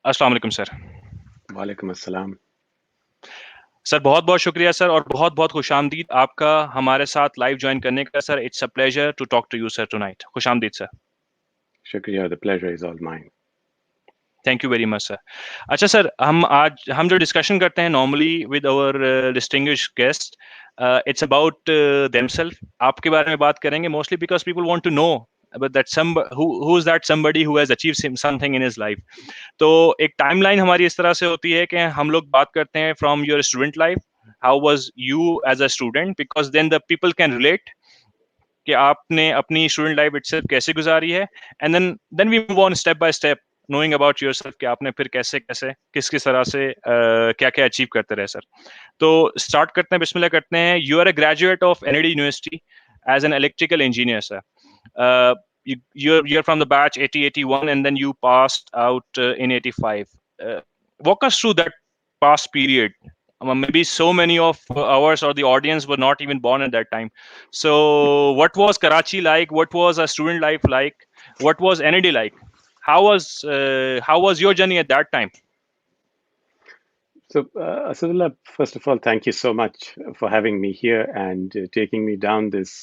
अस्सलाम वालेकुम सर। वालेकुम अस्सलाम। सर बहुत बहुत शुक्रिया सर, और बहुत बहुत खुशामदीद आपका हमारे साथ लाइव ज्वाइन करने का sir. It's a pleasure to talk to you sir tonight. खुशामदीद सर। शुक्रिया, the pleasure is all mine. Thank you very much sir. अच्छा सर, हम जो डिस्कशन करते हैं normally with our distinguished guest, it's about themself. आपके बारे में बात करेंगे mostly because people want to know about that who is that somebody who has achieved something in his life. तो एक टाइमलाइन हमारी इस तरह से होती है कि हम लोग बात करते हैं from your student life, how was you as a student, because then the people can relate कि आपने अपनी स्टूडेंट लाइफ इटसेल्फ कैसे गुजारी है, and then we move on step by step knowing about yourself कि आपने फिर कैसे कैसे किस किस तरह से क्या क्या अचीव करते रहे सर। तो स्टार्ट करते हैं, बिस्मिल्लाह करते हैं। You are a graduate of NED university as an electrical engineer sir. You're from the batch 8081, and then you passed out in 85. Walk us through that past period. Maybe so many of ours or the audience were not even born at that time. So what was Karachi like? What was a student life like? What was NAD like? How was your journey at that time? So, Asadullah, first of all, thank you so much for having me here and taking me down this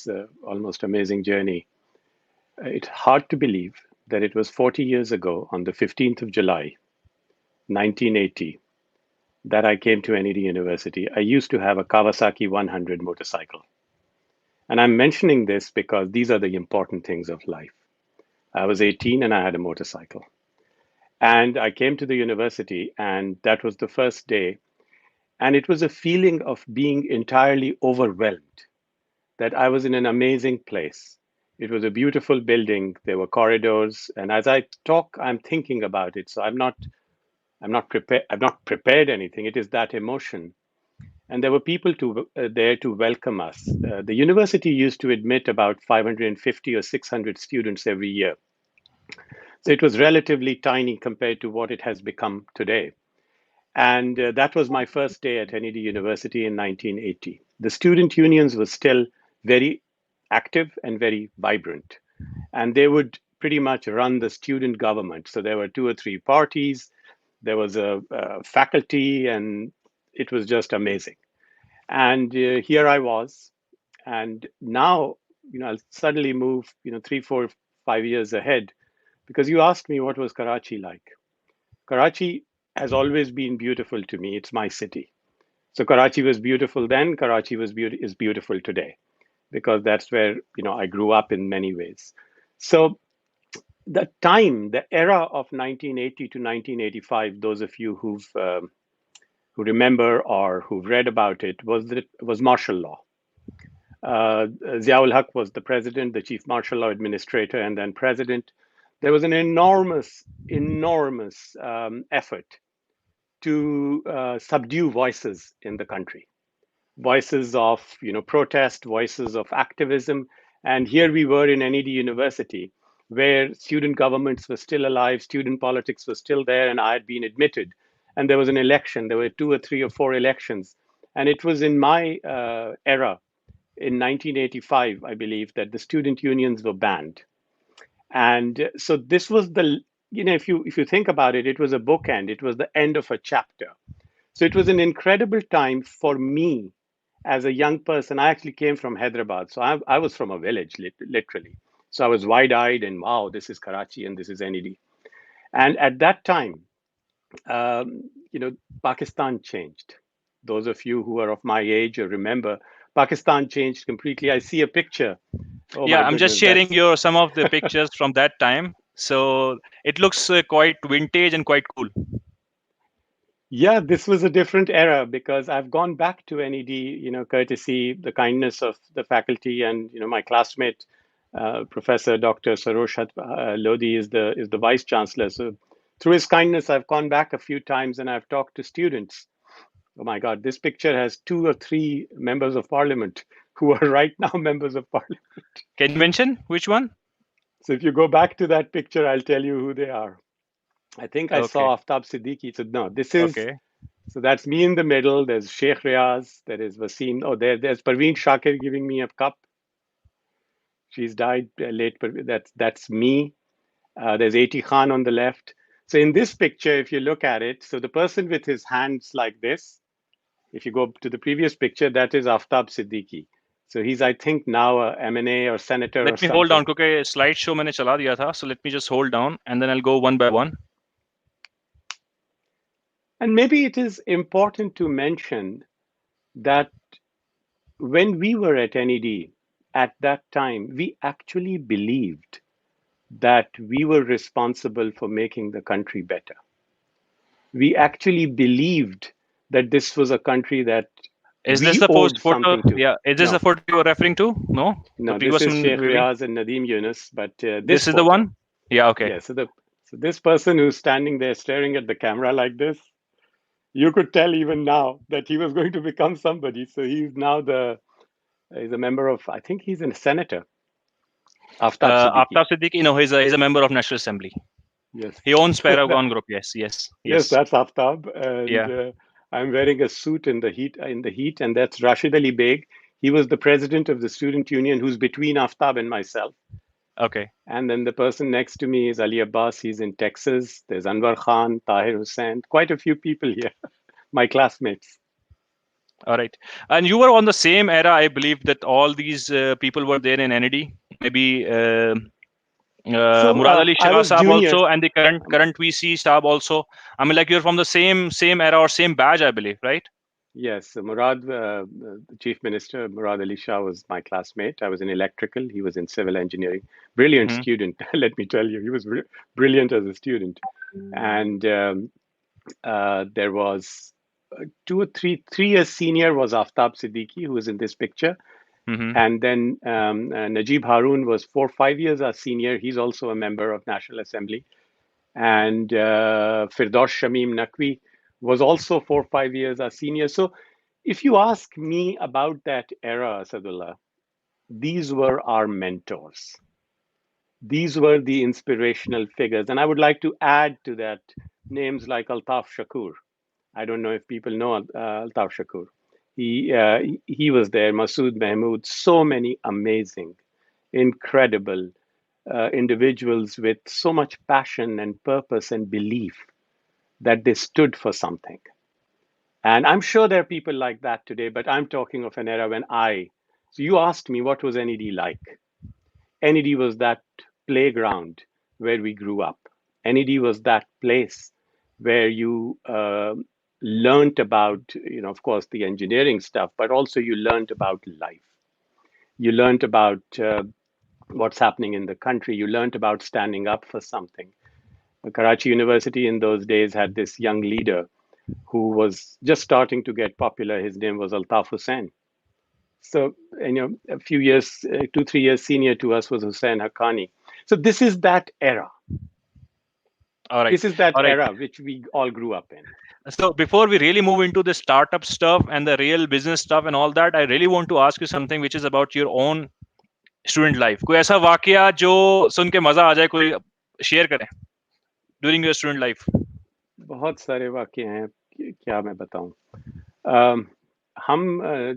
almost amazing journey. It's hard to believe that it was 40 years ago, on the 15th of July, 1980, that I came to NED University. I used to have a Kawasaki 100 motorcycle. And I'm mentioning this because these are the important things of life. I was 18 and I had a motorcycle. And I came to the university, and that was the first day. And it was a feeling of being entirely overwhelmed that I was in an amazing place. It was a beautiful building. There were corridors. And as I talk, I'm thinking about it. So I'm not prepared. I've not prepared anything. It is that emotion. And there were people there to welcome us. The university used to admit about 550 or 600 students every year. So it was relatively tiny compared to what it has become today. And that was my first day at NED University in 1980. The student unions were still very active and very vibrant. And they would pretty much run the student government. So there were two or three parties, there was a faculty, and it was just amazing. And here I was. And now, I'll suddenly move, 3, 4, 5 years ahead, because you asked me what was Karachi like. Karachi has always been beautiful to me. It's my city. So Karachi was beautiful then. Karachi is beautiful today, because that's where I grew up in many ways. So the era of 1980 to 1985, those of you who remember or who've read about it, was martial law. Ziaul Haq was the president, the chief martial law administrator, and then president. There was an enormous, enormous effort to subdue voices in the country, voices of protest, voices of activism. And here we were in NED University, where student governments were still alive, student politics was still there, and I had been admitted. And there was an election. There were 2 or 3 or 4 elections, and it was in my era, in 1985, I believe, that the student unions were banned. And so this was if you think about it, it was a bookend. It was the end of a chapter. So it was an incredible time for me as a young person. I actually came from Hyderabad, so I was from a village, literally. So I was wide-eyed and wow, this is Karachi and this is NED. And at that time, Pakistan changed. Those of you who are of my age or remember, Pakistan changed completely. I see a picture. Oh Yeah, my I'm just goodness, sharing that's your some of the pictures from that time. So it looks quite vintage and quite cool. yeah, this was a different era because I've gone back to NED, courtesy the kindness of the faculty and my classmate, Professor Dr. Saroshat Lodi is the vice chancellor. So through his kindness, I've gone back a few times and I've talked to students. Oh my God, this picture has 2 or 3 members of parliament who are right now members of parliament. Can you mention which one? So if you go back to that picture, I'll tell you who they are. I think I Okay. saw Aftab Siddiqui. So no, this is Okay. so that's me in the middle. There's Sheikh Riaz. There is Wasim. Oh, there's Parveen Shakir giving me a cup. She's died late. That's me. There's Ati Khan on the left. So in this picture, if you look at it, so the person with his hands like this, if you go to the previous picture, that is Aftab Siddiqui. So he's, I think, now a MNA or senator or Let me hold something. down क्योंकि slide show मैंने चला दिया था, so let me just hold down and then I'll go one by one. And maybe it is important to mention that when we were at NED at that time, we actually believed that we were responsible for making the country better. We actually believed that this was a country that Is we this the owed post photo? something to. Yeah, is this No, the photo you were referring to? No, the no, this previous is one Sheikh maybe. Riaz and Nadeem Yunus, but this This is the photo. one. Yeah, okay. Yeah, so this person who's standing there staring at the camera like this, you could tell even now that he was going to become somebody. So he's now he's a member of, I think he's a senator, Aftab Siddiqui. Aftab Siddiqui, no, he's a member of National Assembly. Yes. He owns So Paragon Group. Yes. yes, that's Aftab, and Yeah. I'm wearing a suit in the heat, and that's Rashid Ali Beg. He was the president of the student union, who's between Aftab and myself. Okay. And then the person next to me is Ali Abbas. He's in Texas. There's Anwar Khan, Tahir Hussain, quite a few people here, my classmates. All right. And you were on the same era, I believe, that all these people were there in NED. Maybe Murad Ali I Shah was Saab junior. also, and the current VC Saab also. I mean, like you're from the same era or same batch, I believe, right? Yes, Murad, the Chief Minister, Murad Ali Shah was my classmate. I was in electrical. He was in civil engineering. Brilliant Mhm. student, let me tell you. He was brilliant as a student. And there was 3 years senior was Aftab Siddiqui, who was in this picture. Mhm. And then Najib Harun was 5 years our senior. He's also a member of National Assembly. And Firdaus Shamim Naqvi was also 5 years our senior. So if you ask me about that era, Asadullah, these were our mentors. These were the inspirational figures. And I would like to add to that names like Altaf Shakur. I don't know if people know Altaf Shakur. He was there, Masood Mahmood, so many amazing, incredible individuals with so much passion and purpose and belief that they stood for something. And I'm sure there are people like that today, but I'm talking of an era when so you asked me what was NED like. NED was that playground where we grew up. NED was that place where you learned about, of course, the engineering stuff, but also you learned about life. You learned about what's happening in the country. You learned about standing up for something. Karachi University in those days had this young leader who was just starting to get popular. His name was Altaf Hussain. So, a few years, 2, 3 years senior to us was Hussain Haqqani. So this is that era. All right. This is that All right. era which we all grew up in. So before we really move into the startup stuff and the real business stuff and all that, I really want to ask you something which is about your own student life. कोई ऐसा वाकया जो सुन के मजा आ जाए, कोई share करें during your student life? बहुत सारे वाक़ये हैं, क्या मैं बताऊं. हम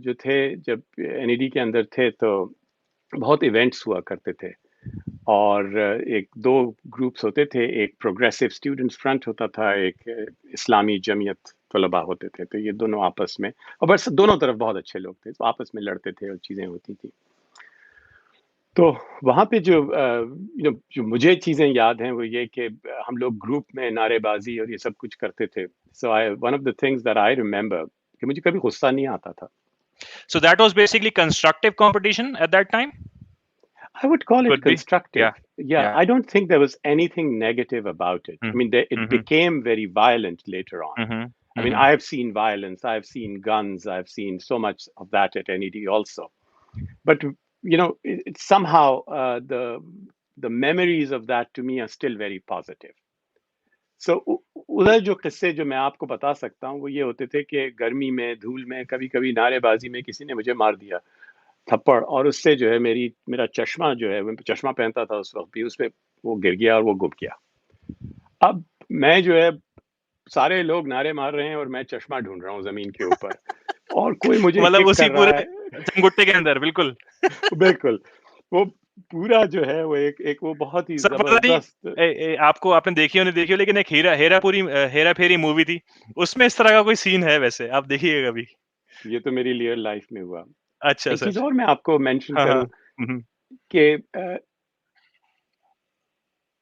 जो थे जब NED के अंदर थे तो बहुत इवेंट्स हुआ करते थे और एक 2 ग्रुप्स होते थे. एक प्रोग्रेसिव स्टूडेंट्स फ्रंट होता था, एक इस्लामी जमीयत तलबा होते थे. तो ये दोनों आपस में, और बस दोनों तरफ बहुत अच्छे लोग थे, तो आपस में लड़ते थे और चीज़ें होती थी. तो वहाँ पे जो मुझे चीज़ें याद हैं वो ये कि हम लोग ग्रुप में नारेबाजी और ये सब कुछ करते थे. So one of the things that I remember कि मुझे कभी गुस्सा नहीं आता था. So that was basically constructive competition at that time? I would call it Could be. constructive. Yeah, I don't think there was anything negative about it. I mean, it became very violent later on. I mean, I have seen violence, I've seen guns, I've seen so much of that at NED also. But it's somehow the memories of that to me are still very positive. So उधर जो किस्से जो मैं आपको बता सकता हूँ वो ये होते थे कि गर्मी में, धूल में, कभी-कभी नारेबाजी में किसी ने मुझे मार दिया थप्पड़, और उससे जो है मेरा चश्मा जो है, मैं चश्मा पहनता था उस वक्त भी, उस पे वो गिर गया और वो गुम गया. अब मैं जो है, सारे लोग नारे मार रहे हैं और मैं चश्मा ढूंढ रहा हूँ जमीन के ऊपर और कोई मुझे मतलब किक उसी कर रहा पूरे है. चंगुट्टे के अंदर बिल्कुल. बिल्कुल. वो पूरा जो है वो एक वो बहुत ही सर पता नहीं जबरदस्त। आपको आपने देखी हो नहीं देखी हो, लेकिन एक हेरा फेरी मूवी थी, उसमें इस तरह का कोई सीन है, वैसे आप देखिएगा कभी। ये तो मेरी रियल लाइफ में हुआ। अच्छा एक चीज सर। और मैं आपको मेंशन हाँ, हाँ। करूं कि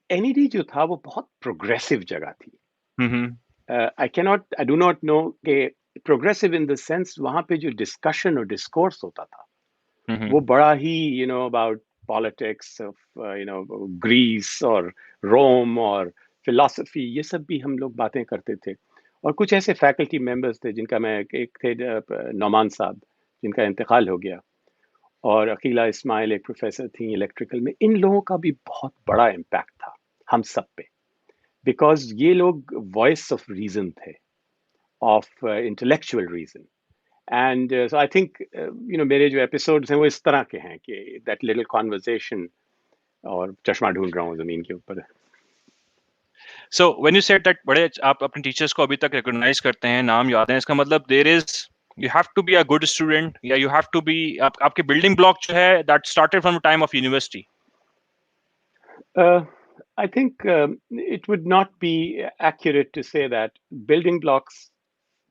एनईडी जो था वो बहुत प्रोग्रेसिव जगह थी। हुँ, हुँ। आई डू नॉट नो कि प्रोग्रेसिव इन द सेंस वहां पे जो डिस्कशन और डिस्कोर्स होता था हुँ, हुँ। वो बड़ा ही अबाउट पॉलिटिक्स ऑफ ग्रीस और रोम और फिलॉसफी, ये सब भी हम लोग बातें करते थे। और कुछ ऐसे फैकल्टी मेंबर्स थे जिनका मैं एक थे नौमान साहब, जिनका इंतकाल हो गया, और अकीला इस्माइल एक प्रोफेसर थी इलेक्ट्रिकल में। इन लोगों का भी बहुत बड़ा इम्पैक्ट था हम सब पे, बिकॉज ये लोग वॉइस ऑफ रीजन थे, of intellectual reason. And so I think मेरे जो एपिसोड्स हैं वो इस तरह के हैं कि दैट लिटिल कॉन्वर्सेशन, और चश्मा ढूंढ रहा हूँ जमीन के ऊपर। So when you said that बड़े आप अपने टीचर्स को अभी तक रिकॉग्नाइज करते हैं, नाम याद है, इसका मतलब there is you have to be a good student, या यू हैव टू बी आपके बिल्डिंग ब्लॉक जो है that started from the time of university. I think it would not be accurate to say that building blocks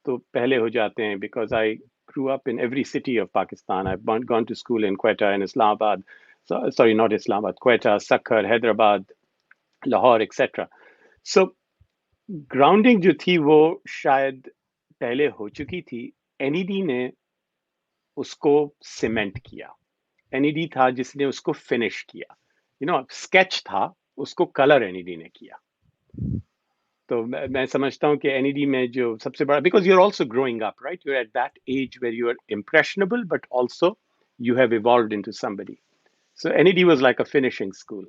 तो पहले हो जाते हैं, because I grew up in every city of Pakistan. I've gone to school in Quetta and Islamabad. So, sorry, not Islamabad, Quetta, Sakkar, Hyderabad, Lahore, etc. So grounding जो थी वो शायद पहले हो चुकी थी। एनईडी ने उसको सीमेंट किया। एनईडी था जिसने उसको फिनिश किया। स्केच था, उसको कलर एनईडी ने किया। तो मैं समझता हूँ कि एनईडी में जो सबसे बड़ा, because you are also growing up, right, you are at that age where you are impressionable but also you have evolved into somebody. So NED was like a finishing school.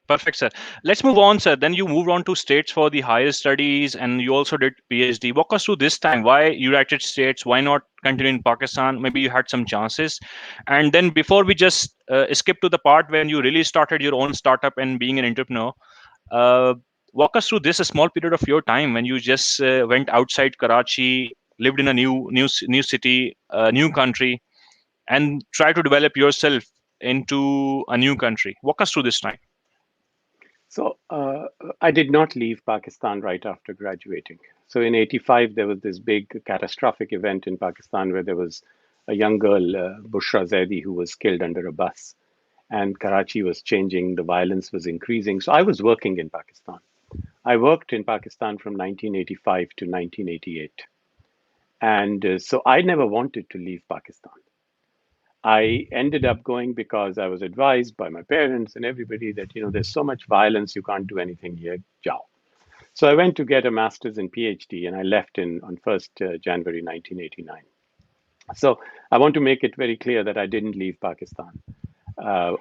Perfect, sir. Let's move on, sir. Then you moved on to States for the higher studies, and you also did PhD. Walk us through this time. Why United States? Why not continue in Pakistan? Maybe you had some chances. And then before we just skip to the part when you really started your own startup and being an entrepreneur, uh, walk us through this a small period of your time when you just went outside Karachi, lived in a new city, a new country, and try to develop yourself into a new country. Walk us through this time. So I did not leave Pakistan right after graduating. So in '85, there was this big catastrophic event in Pakistan where there was a young girl, Bushra Zaidi, who was killed under a bus. And Karachi was changing, the violence was increasing. So I was working in Pakistan. I worked in Pakistan from 1985 to 1988. And so I never wanted to leave Pakistan. I ended up going because I was advised by my parents and everybody that, there's so much violence, you can't do anything here. Ciao. So I went to get a master's and PhD, and I left on 1st January 1989. So I want to make it very clear that I didn't leave Pakistan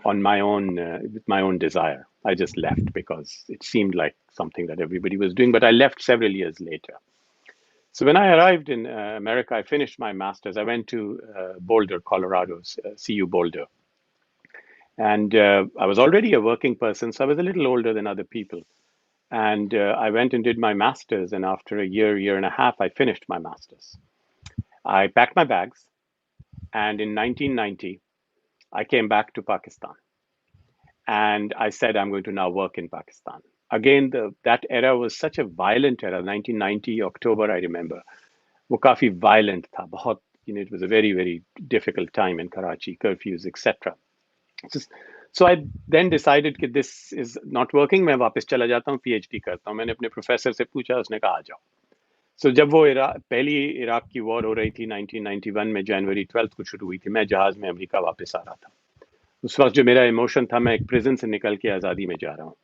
on my own, with my own desire. I just left because it seemed like something that everybody was doing, but I left several years later. So when I arrived in America, I finished my master's. I went to Boulder, Colorado, CU Boulder. And I was already a working person, so I was a little older than other people. And I went and did my master's. And after a year and a half, I finished my master's. I packed my bags. And in 1990, I came back to Pakistan. And I said, I'm going to now work in Pakistan. Again, that era was such a violent era. 1990, October, I remember. वो काफी violent था, बहुत, it was a very, very difficult time in Karachi, curfews, etc. So I then decided that this is not working. मैं वापस चला जाता हूँ, PhD करता हूँ. मैंने अपने प्रोफेसर से पूछा, उसने कहा आ जाओ. So जब वो पहली इराक की वॉर हो रही थी 1991 में, जनवरी 12 को शुरू हुई थी, मैं जहाज में अमेरिका वापस आ रहा था. उस वक्त जो मेरा इमोशन था, मैं एक प्रिजन से निकल के आज़ादी में जा रहा हूँ.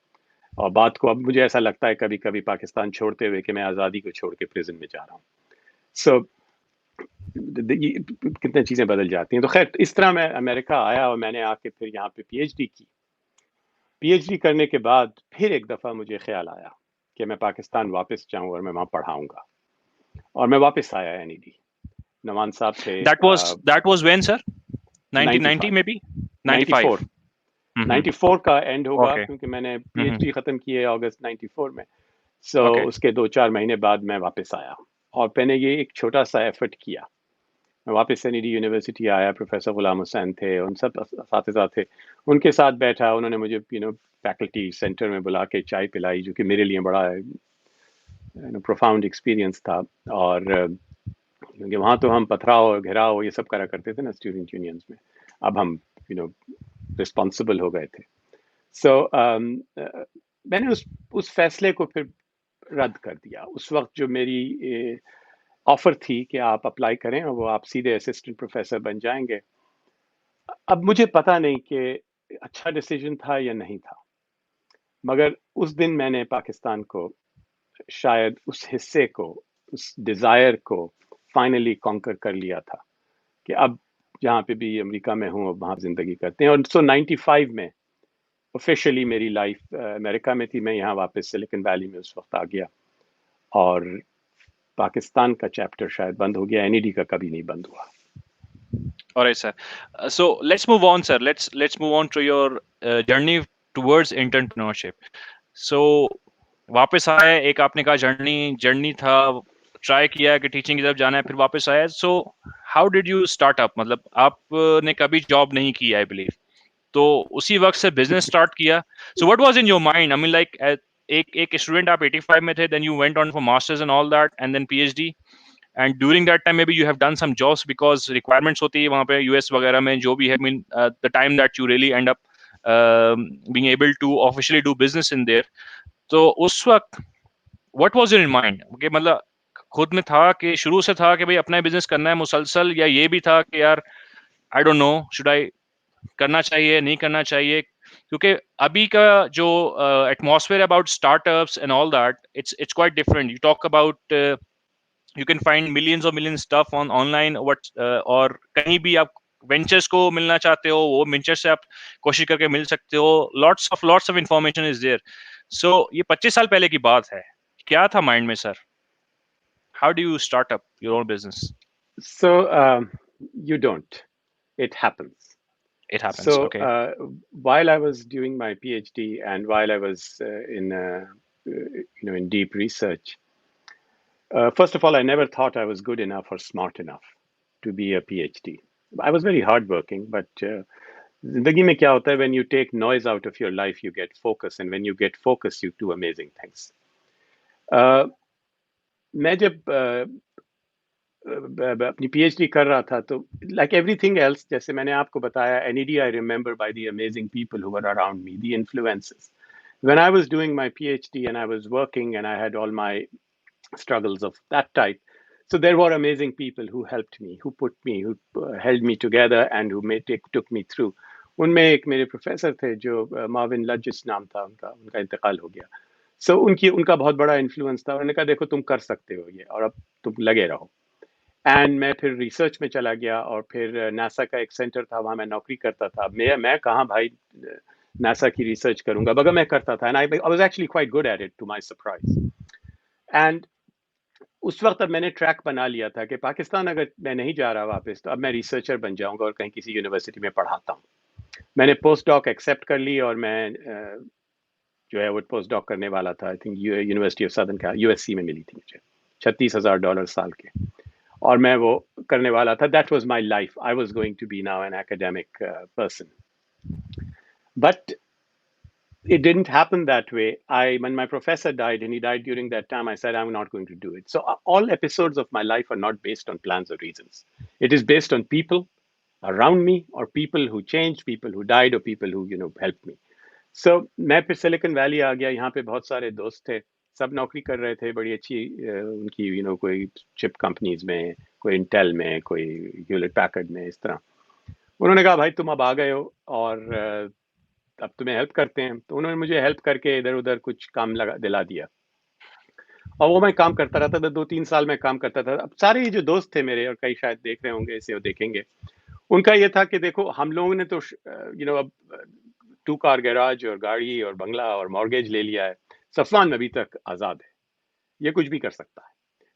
और बात को अब मुझे ऐसा लगता है कभी कभी पाकिस्तान छोड़ते हुए कि मैं आज़ादी को छोड़ के प्रिजन में जा रहा हूँ. So कितनी चीज़ें बदल जाती हैं. तो खैर, इस तरह मैं अमेरिका आया और मैंने आके फिर यहाँ पे PhD की. PhD करने के बाद फिर एक दफ़ा मुझे ख्याल आया कि मैं पाकिस्तान वापस जाऊँ और मैं वहाँ पढ़ाऊँगा. और मैं वापस आया NED. नवान साहब थे. That was when, sir? 1990 95, maybe? 95. 94, 94 का एंड होगा, Okay. क्योंकि मैंने Mhm. PhD ख़त्म की है अगस्त 94 में. So Okay. उसके 2-4 महीने बाद मैं वापस आया और मैंने ये एक छोटा सा एफर्ट किया मैं वापस NED यूनिवर्सिटी आया, प्रोफेसर गुलाम हुसैन थे, उन सब साथ थे, उनके साथ बैठा, उन्होंने मुझे फैकल्टी सेंटर में बुला के चाय पिलाई, जो कि मेरे लिए बड़ा प्रोफाउंड एक्सपीरियंस था। और क्योंकि वहाँ तो हम पथराव और घेराव ये सब करा करते थे ना स्टूडेंट यूनियंस में, अब हम रिस्पॉन्सिबल हो गए थे। सो मैंने उस फैसले को फिर रद्द कर दिया। उस वक्त जो मेरी ऑफर थी कि आप अप्लाई करें और वो आप सीधे असिस्टेंट प्रोफेसर बन जाएंगे, अब मुझे पता नहीं कि अच्छा डिसीजन था या नहीं था, मगर उस दिन मैंने पाकिस्तान को, शायद उस हिस्से को, उस डिज़ायर को फाइनली कॉन्कर कर लिया था कि अब जहाँ पे भी अमेरिका में हूँ, अब वहाँ ज़िंदगी करते हैं। और 95 में ऑफिशियली मेरी लाइफ अमेरिका में थी, मैं यहाँ वापस सिलिकॉन वैली में उस वक्त आ गया, और पाकिस्तान का चैप्टर शायद बंद हो गया, NED का कभी नहीं बंद हुआ। All right, sir. So let's move on, sir. Let's move on to your journey towards entrepreneurship. So वापस आए, एक आपने कहा जर्नी था, ट्राई किया कि टीचिंग की तरफ जाना है, फिर वापस आया। So how did you start up? मतलब आपने कभी जॉब नहीं की, आई बिलीव, तो उसी वक्त से बिजनेस स्टार्ट किया। So what was in your mind? I mean like एक स्टूडेंट आप 85 में थे, then you went on for masters and all that, and then PhD, and during that time maybe you have done some jobs because requirements होती है वहाँ पे US वगैरह में, जो भी है, I mean the time that you really end up being able to officially do business in there. तो उस वक्त what was in mind? कि मतलब खुद में था कि शुरू से था कि भाई अपना बिजनेस करना है मुसलसल, या ये भी था कि यार I don't know should I करना चाहिए नहीं करना चाहिए? क्योंकि अभी का जो atmosphere about startups and all that, it's quite different. You talk about you can find millions of millions stuff on online, what और कहीं भी आप वेंचर्स को मिलना चाहते हो, वो वेंचर से आप कोशिश करके मिल सकते हो. lots of information is there. So ये 25 साल पहले की बात है. क्या था माइंड में sir? How do you start up your own business? So you don't. It happens. It happens. So Okay. while I was doing my PhD and while I was in deep research, first of all, I never thought I was good enough or smart enough to be a PhD. I was very hardworking, but zindagi mein kya hota hai, when you take noise out of your life, you get focus, and when you get focus, you do amazing things. मैं जब अपनी PhD कर रहा था, तो like everything else, जैसे मैंने आपको बताया, NED I remember by the amazing people who were around me, the influences. When I was doing my PhD and I was working and I had all my struggles of that type, so there were amazing people who helped me, who put me, who held me together and who took me through. उनमें एक मेरे professor थे जो माविन लजिस नाम था उनका इंतकाल हो गया. So उनका बहुत बड़ा इन्फ्लुएंस था. उन्होंने कहा देखो तुम कर सकते हो ये, और अब तुम लगे रहो. एंड मैं फिर रिसर्च में चला गया, और फिर नासा का एक सेंटर था, वहाँ मैं नौकरी करता था. मैं कहाँ भाई नासा की रिसर्च करूंगा, मगर मैं करता था. And I was actually quite good at it, to my surprise. And उस वक्त अब मैंने ट्रैक बना लिया था कि पाकिस्तान अगर मैं नहीं जा रहा वापस, तो अब मैं रिसर्चर बन जाऊंगा और कहीं किसी यूनिवर्सिटी में पढ़ाता हूँ. मैंने पोस्ट डॉक एक्सेप्ट कर ली, और मैं जो है वो पोस्ट डॉक करने वाला था. I think university of southern का USC में मिली थी मुझे, $36,000 साल के, और मैं वो करने वाला था. That was my life. I was going to be now an academic person, but it didn't happen that way. When my professor died, and he died during that time, I said I'm not going to do it. So all episodes of my life are not based on plans or reasons. It is based on people around me, or people who changed, people who died, or people who helped me. So मैं फिर Silicon valley आ गया. यहाँ पे बहुत सारे दोस्त थे, सब नौकरी कर रहे थे बड़ी अच्छी उनकी कोई चिप कंपनीज में, कोई इंटेल में, कोई ह्यूलेट पैकर्ड में, इस तरह. उन्होंने कहा भाई तुम अब आ गए हो, और अब तुम्हें हेल्प करते हैं. तो उन्होंने मुझे हेल्प करके इधर उधर कुछ काम दिला दिया, और वो मैं काम करता रहता था. 2-3 साल में काम करता था. अब सारे ये जो दोस्त थे मेरे, और कई शायद देख रहे होंगे इसे, वो देखेंगे, उनका ये था कि देखो हम लोगों ने तो अब 2 कार गैराज और गाड़ी और बंगला और मॉर्गेज ले लिया है. सफवान अभी तक आज़ाद है, ये कुछ भी कर सकता है.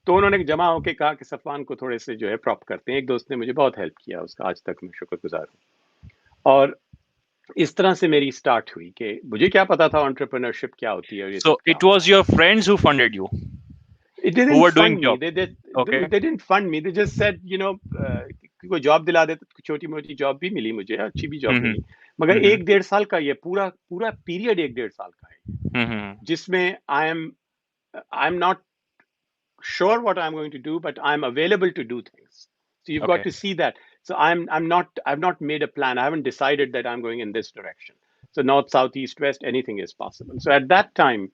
तो उन्होंने जमा होकर कहा कि सफवान को थोड़े से जो है प्रॉप करते हैं. एक दोस्त ने मुझे बहुत हेल्प किया, उसका आज तक मैं शुक्रगुजार हूँ. और इस तरह से मेरी स्टार्ट हुई कि मुझे क्या पता था एंटरप्रेन्योरशिप क्या होती है, और ये So सब क्या it was your friends who funded you, It who didn't were doing fund me. job. Okay. They didn't fund me. They just said, कोई जॉब दिला देते तो छोटी मोटी जॉब भी मिली मुझे, अच्छी भी जॉब हम्म मिली, मगर हम्म 1-1.5 साल का ये पूरा पूरा पीरियड 1-1.5 साल का है, हम्म जिसमें I am not sure what I'm going to do, but I'm available to do things. So you've got okay to see that. So I've not made a plan. I haven't decided that I'm going in this direction. So north, south, east, west, anything is possible. So at that time,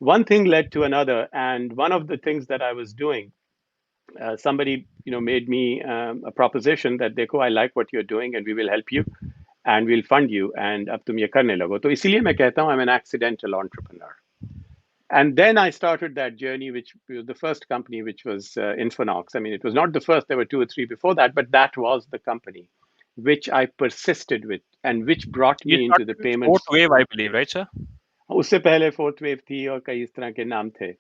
one thing led to another, and one of the things that I was doing, somebody made me a proposition that देखो, I like what you're doing and we will help you and we'll fund you and अब तुम ये करने लगो. तो इसीलिए मैं कहता हूँ I'm an accidental entrepreneur. And then I started that journey, which was the first company, which was Infonox. I mean, it was not the first, there were two or three before that, but that was the company which I persisted with and which brought ये me into the started with fourth payments. wave I believe, right sir? उससे पहले fourth wave थी और कई इस तरह के नाम थे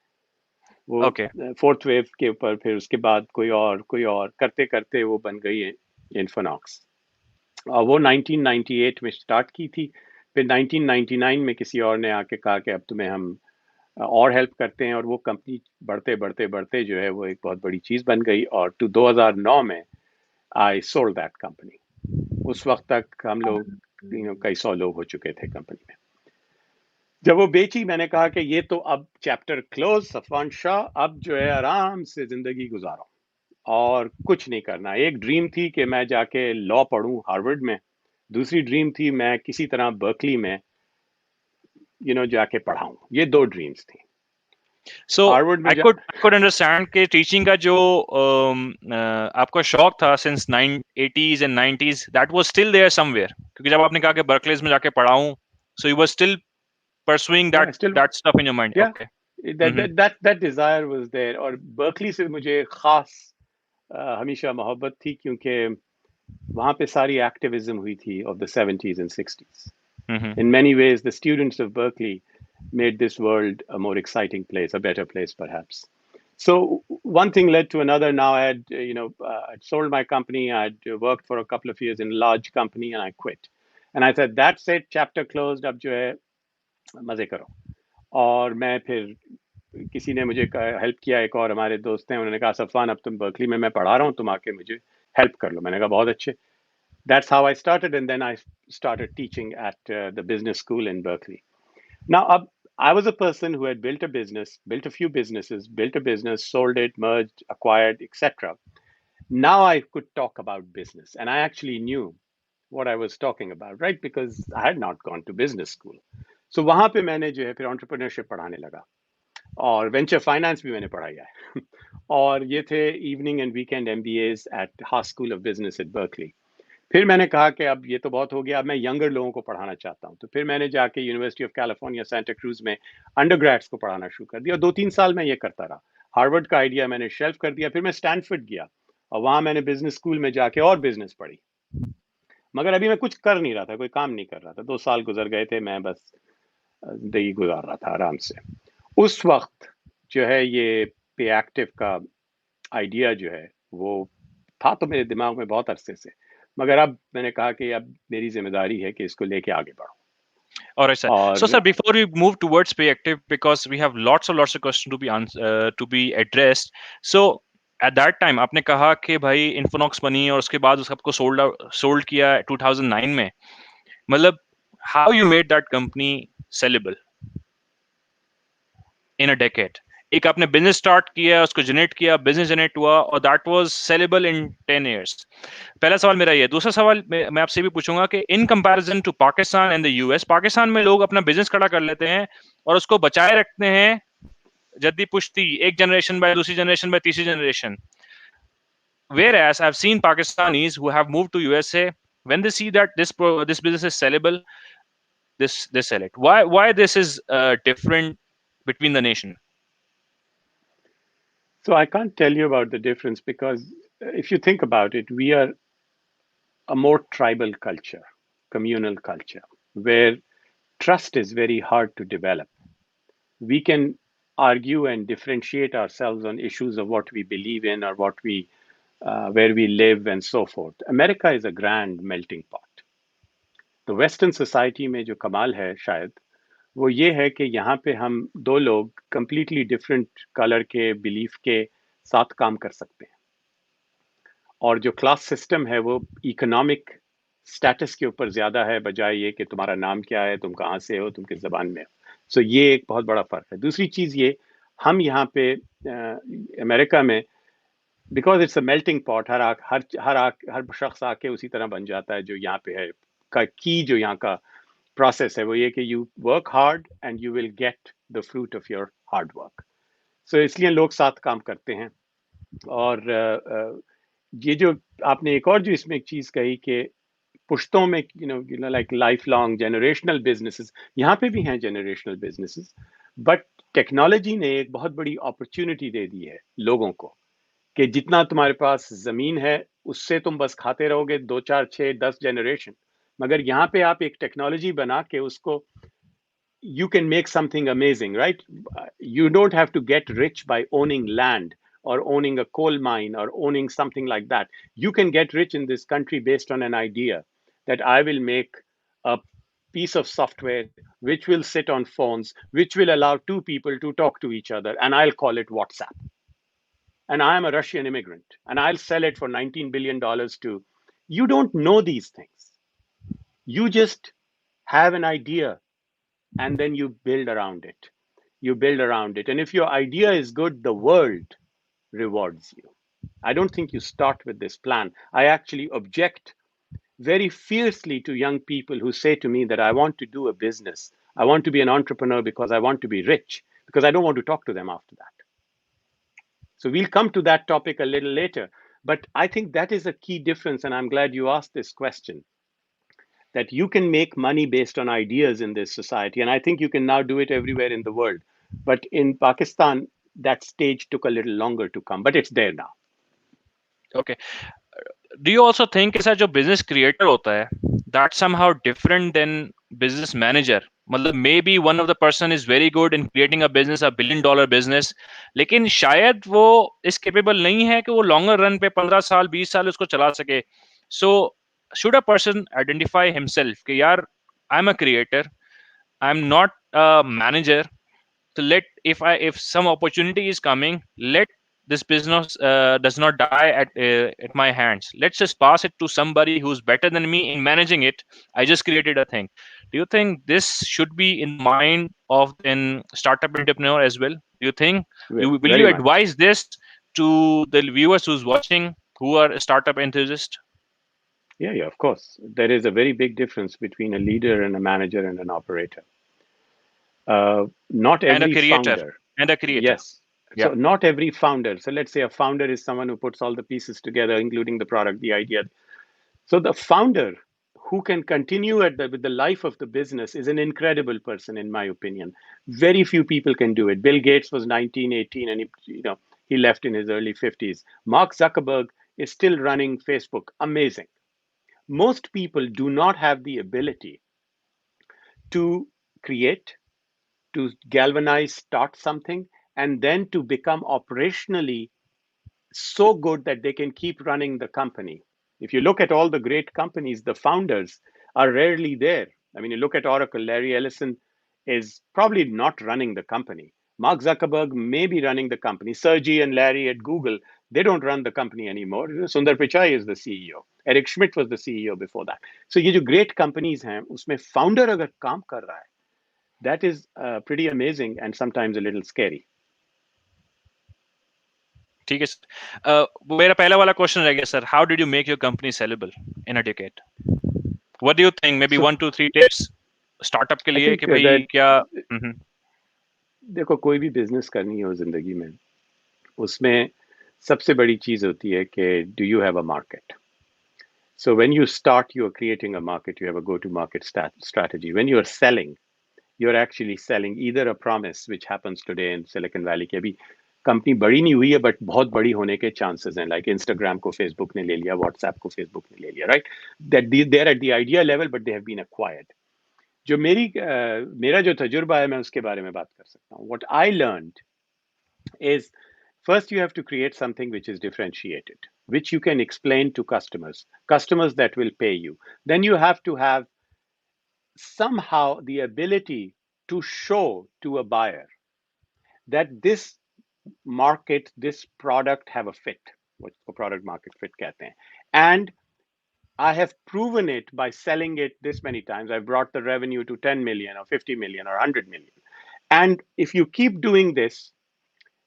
वो, Okay. फोर्थ वेव के ऊपर फिर उसके बाद कोई और करते करते वो बन गई इन्फोनॉक्स, और वो 1998 में स्टार्ट की थी, फिर 1999 में किसी और ने आके कहा कि अब तुम्हें हम और हेल्प करते हैं, और वो कंपनी बढ़ते बढ़ते बढ़ते जो है वो एक बहुत बड़ी चीज़ बन गई, और 2009 में आई सोल्ड दैट कंपनी. उस वक्त तक हम लोग कई सौ लोग हो चुके थे कंपनी में. जब वो बेची, मैंने कहा कि ये तो अब चैप्टर क्लोज सफवान शाह, अब जो है आराम से जिंदगी गुजारो और कुछ नहीं करना. एक ड्रीम थी कि मैं जाके लॉ पढ़ूं हार्वर्ड में, दूसरी ड्रीम थी मैं किसी तरह बर्कली में जाके पढ़ाऊं. ये दो ड्रीम्स थी. So हार्वर्ड में I could understand कि teaching का जो आपका शौक था since 80s and 90s that was still there somewhere, क्योंकि जब आपने कहा कि बर्कलेज में जाके पढ़ाऊं, so you were still pursuing yeah still that stuff in your mind. yeah Okay. that that that that desire was there. और बर्कली से मुझे खास हमेशा मोहब्बत थी, क्योंकि वहाँ पे सारी एक्टिविज्म हुई थी of the 70s and 60s. In many ways, the students of Berkeley made this world a more exciting place, a better place, perhaps. So one thing led to another. Now I had, I'd sold my company. I'd worked for a couple of years in a large company, and I quit. And I said, "That's it. Chapter closed. अब जो है मजे करो." और मैं फिर किसी ने मुझे हेल्प किया, एक और हमारे दोस्त हैं, उन्होंने कहा सफ़वान अब तुम बर्कली में मैं पढ़ा रहा हूँ, तुम आके मुझे हेल्प कर लो. मैंने कहा बहुत अच्छे. That's how I started, and then I started teaching at the business school in Berkeley. Now, I was a person who had built a business, built a few businesses, built a business, sold it, merged, acquired, etc. Now I could talk about business, and I actually knew what I was talking about, right? Because I had not gone to business school. So वहाँ पे मैंने जो है फिर entrepreneurship पढ़ाने लगा, और venture finance भी मैंने पढ़ाया है. और ये थे evening and weekend MBAs at Haas School of Business at Berkeley. फिर मैंने कहा कि अब ये तो बहुत हो गया, अब मैं यंगर लोगों को पढ़ाना चाहता हूँ. तो फिर मैंने जाके university of California Santa cruise में अंडरग्रेड्स को पढ़ाना शुरू कर दिया. 2-3 साल मैं ये करता रहा. हार्वर्ड का आइडिया मैंने शेल्फ कर दिया. फिर मैं स्टैनफोर्ड गया और वहाँ मैंने बिजनेस स्कूल में जाके और बिजनेस पढ़ी, मगर अभी मैं कुछ कर नहीं रहा था, कोई काम नहीं कर रहा था. 2 साल गुजर गए थे, मैं बस जिंदगी गुजार रहा था आराम से. उस वक्त जो है ये पे एक्टिव का आइडिया जो है वो था तो मेरे दिमाग में बहुत अरसे से, मगर अब मैंने कहा कि अब मेरी जिम्मेदारी है कि इसको लेके आगे बढ़ो. All right, sir. So, sir, और before we move towards PayActive, because we have lots and lots of questions to be addressed. So, at that time, आपने कहा कि भाई Infonox बनी और उसके बाद उसको sold किया 2009 में. मतलब, how you made that company sellable in a decade? एक आपने बिजनेस स्टार्ट किया, उसको जनरेट किया, बिजनेस जनरेट हुआ और that was saleable in 10 years. पहला सवाल मेरा ये. दूसरा सवाल मैं आपसे भी पूछूंगा कि in comparison to Pakistan and the US, Pakistan में लोग अपना बिजनेस खड़ा कर लेते हैं और उसको बचाए रखते हैं जद्दी पुश्ती, एक जनरेशन बाय दूसरी जनरेशन बाय तीसरी generation. Whereas I've seen Pakistanis who have moved to USA, when they see that this business is sellable, they sell it. Why this is different between the nation? so I can't tell you about the difference, because if you think about it, we are a more tribal culture, communal culture, where trust is very hard to develop. We can argue and differentiate ourselves on issues of what we believe in or what we where we live and so forth. America is a grand melting pot. तो western society में जो कमाल है शायद वो ये है कि यहाँ पे हम दो लोग कंप्लीटली डिफरेंट कलर के बिलीफ के साथ काम कर सकते हैं. और जो क्लास सिस्टम है वो इकोनॉमिक स्टेटस के ऊपर ज्यादा है, बजाय ये कि तुम्हारा नाम क्या है, तुम कहाँ से हो, तुम किस जबान में हो। सो ये एक बहुत बड़ा फर्क है। दूसरी चीज ये, हम यहाँ पे अमेरिका में, because it's a melting pot, हर शख्स आके उसी तरह बन जाता है जो यहाँ पे है। का की जो यहाँ का प्रोसेस है वो ये कि you work hard and you will get the fruit of your hard work. So इसलिए लोग साथ काम करते हैं। और ये जो आपने एक और जो इसमें एक चीज कही कि पुश्तों में, like life long generational businesses, यहाँ पे भी हैं जनरेशनल बिजनेसेस, बट टेक्नोलॉजी ने एक बहुत बड़ी अपॉर्चुनिटी दे दी है लोगों को कि जितना तुम्हारे पास जमीन है उससे तुम बस खाते रहोगे 2 4 6 10 जनरेशन, मगर यहाँ पे आप एक टेक्नोलॉजी बना के उसको, you can make something amazing, right? You don't have to get rich by owning land or owning a coal mine or owning something like that. You can get rich in this country based on an idea that I will make a piece of software which will sit on phones, which will allow two people to talk to each other, and I'll call it WhatsApp. And I am a Russian immigrant, and I'll sell it for $19 billion to. You don't know these things. You just have an idea and then you build around it. You build around it. And if your idea is good, the world rewards you. I don't think you start with this plan. I actually object very fiercely to young people who say to me that I want to do a business. I want to be an entrepreneur because I want to be rich, because I don't want to talk to them after that. So we'll come to that topic a little later. But I think that is a key difference. And I'm glad you asked this question, that you can make money based on ideas in this society. And I think you can now do it everywhere in the world. But in Pakistan, that stage took a little longer to come, but it's there now. Okay. Do you also think ऐसा जो business creator होता है, that's somehow different than business manager? मतलब maybe one of the person is very good in creating a business, a $1 billion business, लेकिन शायद वो इस capable नहीं है कि वो longer run पे 15 साल 20 साल उसको चला सके. So should a person identify himself कि यार I'm a creator, I'm not a manager, so if some opportunity is coming, let this business does not die at my hands. Let's just pass it to somebody who's better than me in managing it. I just created a thing. Do you think this should be in mind of an startup entrepreneur as well? Do you think will you Very much. advise this to the viewers who's watching who are startup enthusiasts Yeah, of course. There is a very big difference between a leader and a manager and an operator. Not and a every creator founder. and a creator? Yes. Yeah. So not every founder. So let's say a founder is someone who puts all the pieces together, including the product, the idea. So the founder who can continue with the life of the business is an incredible person, in my opinion. Very few people can do it. Bill Gates was 19, 18, and he left in his early 50s. Mark Zuckerberg is still running Facebook. Amazing. Most people do not have the ability to create, to galvanize, start something, and then to become operationally so good that they can keep running the company. If you look at all the great companies, the founders are rarely there. I mean, you look at Oracle, Larry Ellison is probably not running the company. Mark Zuckerberg may be running the company. Sergey and Larry at Google, they don't run the company anymore. Sundar Pichai is the CEO. Eric Schmidt was the CEO before that. So ये जो great companies हैं, उसमें founder अगर काम कर रहा है, that is pretty amazing and sometimes a little scary. ठीक है सर. मेरा पहला वाला क्वेश्चन रह गया sir. How did you make your company saleable in a decade? What do you think? May be So 1 2 3 tips startup के I लिए think कि भाई that क्या. देखो, कोई भी बिजनेस करनी हो जिंदगी में, उसमें सबसे बड़ी चीज होती है कि do you have a market. So when you start, you are creating a market. You have a go-to-market strategy. When you are selling, you're actually selling either a promise, which happens today in Silicon Valley, कि अभी company बड़ी नहीं हुई है but बहुत बड़ी होने के चांसेस हैं. लाइक इंस्टाग्राम को फेसबुक ने ले लिया, व्हाट्सएप को फेसबुक ने ले लिया, right? That they are at the idea level but they have been acquired. जो मेरा जो तजुर्बा है, मैं उसके बारे में बात कर सकता हूँ. What I learned is, first you have to create something which is differentiated, which you can explain to customers that will pay you. Then you have to have somehow the ability to show to a buyer that this market, this product have a fit. उसको product market fit कहते हैं. And I have proven it by selling it this many times. I've brought the revenue to 10 million or 50 million or 100 million. And if you keep doing this,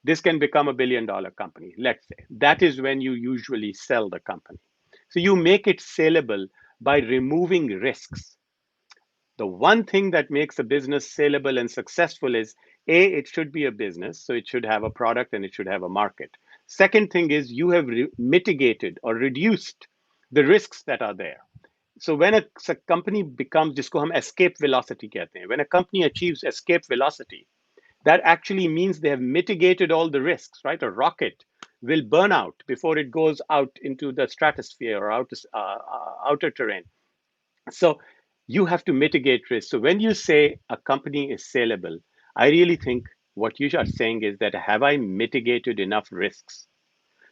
this can become a $1 billion company, let's say. That is when you usually sell the company. So you make it saleable by removing risks. The one thing that makes a business saleable and successful is A, it should be a business, so it should have a product and it should have a market. Second thing is you have mitigated or reduced the risks that are there. So when a company becomes, जिसको हम escape velocity कहते हैं, when a company achieves escape velocity, that actually means they have mitigated all the risks, right? A rocket will burn out before it goes out into the stratosphere or outer terrain. So you have to mitigate risk. So when you say a company is saleable, I really think what you are saying is that have I mitigated enough risks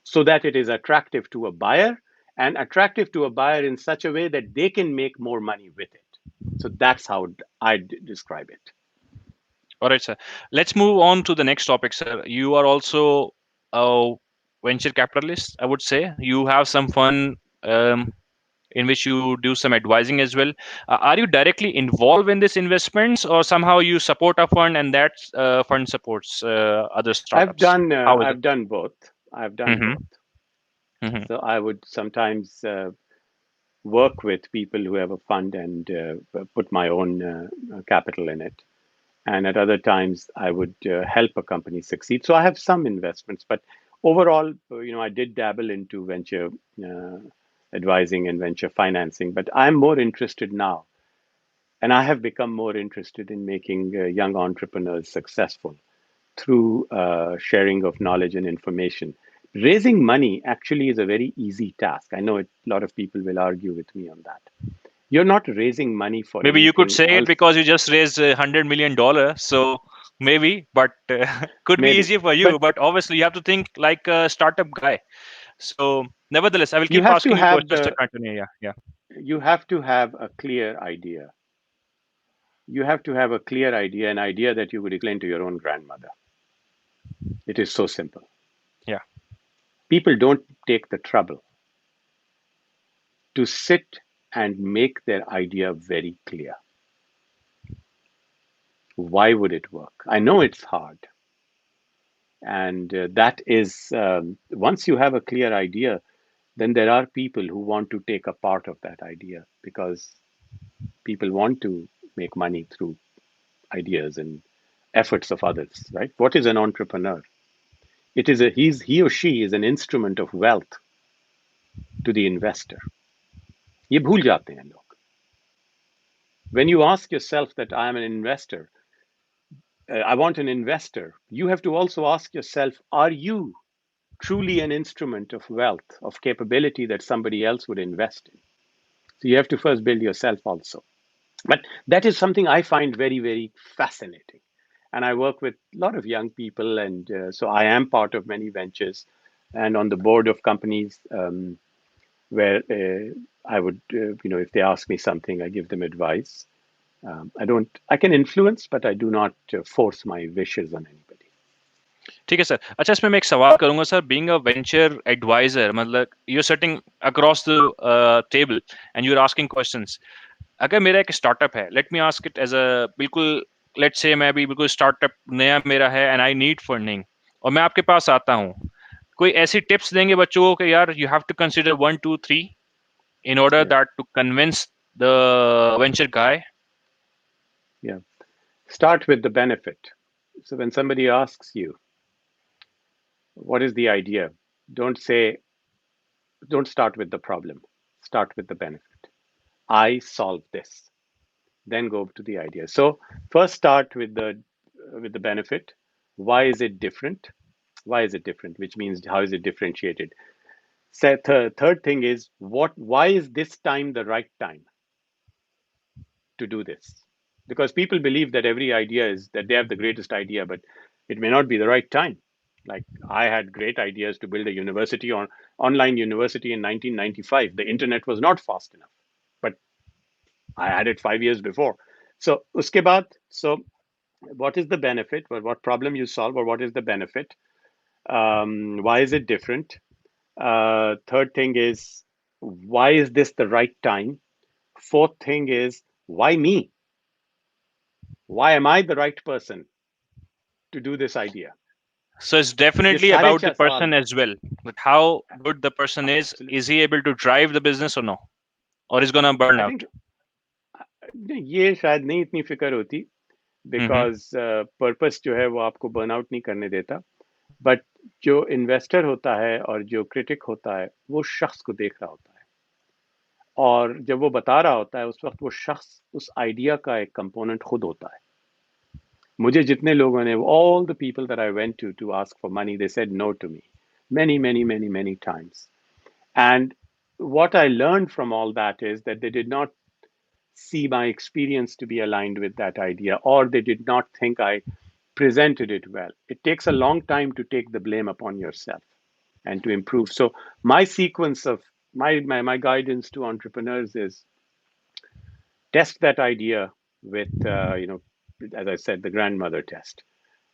so that it is attractive to a buyer and attractive to a buyer in such a way that they can make more money with it. So that's how I describe it. All right, sir. Let's move on to the next topic, sir. You are also a venture capitalist, I would say. You have some fund in which you do some advising as well. Are you directly involved in these investments, or somehow you support a fund and that fund supports other startups? How is it? I've done both. I've done Mm-hmm. both. Mm-hmm. So I would sometimes work with people who have a fund and put my own capital in it. And at other times, I would help a company succeed. So I have some investments, but overall, I did dabble into venture advising and venture financing. But I'm more interested now, and I have become more interested in making young entrepreneurs successful through sharing of knowledge and information. Raising money actually is a very easy task. I know a lot of people will argue with me on that. You're not raising money for Maybe you could anything say it else. because you just raised $100 million. So maybe, but could be Maybe, easier for but you. But obviously, you have to think like a startup guy. So nevertheless, I will you keep have to asking you have questions to the continue. Yeah, yeah. you have to have a clear idea. You have to have a clear idea, an idea that you would explain to your own grandmother. It is so simple. Yeah. People don't take the trouble to sit and make their idea very clear. Why would it work? I know it's hard. And that is, once you have a clear idea, then there are people who want to take a part of that idea because people want to make money through ideas and efforts of others, right? What is an entrepreneur? It is he or she is an instrument of wealth to the investor. ये भूल जाते हैं लोग. When you ask yourself that I am an investor, I want an investor, you have to also ask yourself, are you truly an instrument of wealth, of capability that somebody else would invest in? So you have to first build yourself also. But that is something I find very, very fascinating. And I work with a lot of young people, and so I am part of many ventures and on the board of companies where I would, if they ask me something, I give them advice. I can influence, but I do not force my wishes on anybody. ठीक है sir. अच्छा, इसमें मैं एक सवाल करूंगा sir. Being a venture advisor, मतलब you are sitting across the table and you are asking questions. अगर मेरा एक स्टार्टअप है, let me ask it as a बिल्कुल, लेट्स से मैं भी बिल्कुल स्टार्टअप नया मेरा है एंड आई नीड फंडिंग, और मैं आपके पास आता हूँ, कोई ऐसी टिप्स देंगे बच्चों को कि यार you have to consider 1 2 3 in order Yeah, that to convince the venture guy? yeah. Start with the benefit. So when somebody asks you, what is the idea? Don't say, don't start with the problem. Start with the benefit. I solve this. Then go to the idea. So first start with the benefit. Why is it different? Why is it different? Which means how is it differentiated? Third thing is why is this time the right time to do this? Because people believe that every idea is that they have the greatest idea, but it may not be the right time. Like I had great ideas to build a university on online university in 1995. The internet was not fast enough, but I had it 5 years before. So uske baad, so what is the benefit? What problem you solve, or what is the benefit? Why is it different? Third thing is, why is this the right time? Fourth thing is, why me? Why am I the right person to do this idea? So it's ये definitely सारे about the चार सवाल person हैं. as well. But how good the person is Absolutely. he able to drive the business or no? Or is gonna burn I out? think ये शायद नहीं इतनी फिक्र होती, Mm-hmm. बिकॉज पर्पस जो है वो आपको बर्नआउट नहीं करने देता. बट जो इन्वेस्टर होता है और जो क्रिटिक होता है वो शख्स को देख रहा होता है, और जब वो बता रहा होता है उस वक्त वो शख्स उस आइडिया का एक कंपोनेंट खुद होता है. मुझे जितने लोगों ने, all the people that I went to ask for money, they said no to me many times. And what I learned from all that is that they did not see my experience to be aligned with that idea, or they did not think I presented it well. It takes a long time to take the blame upon yourself and to improve. So my sequence of my guidance to entrepreneurs is test that idea with as I said, the grandmother test.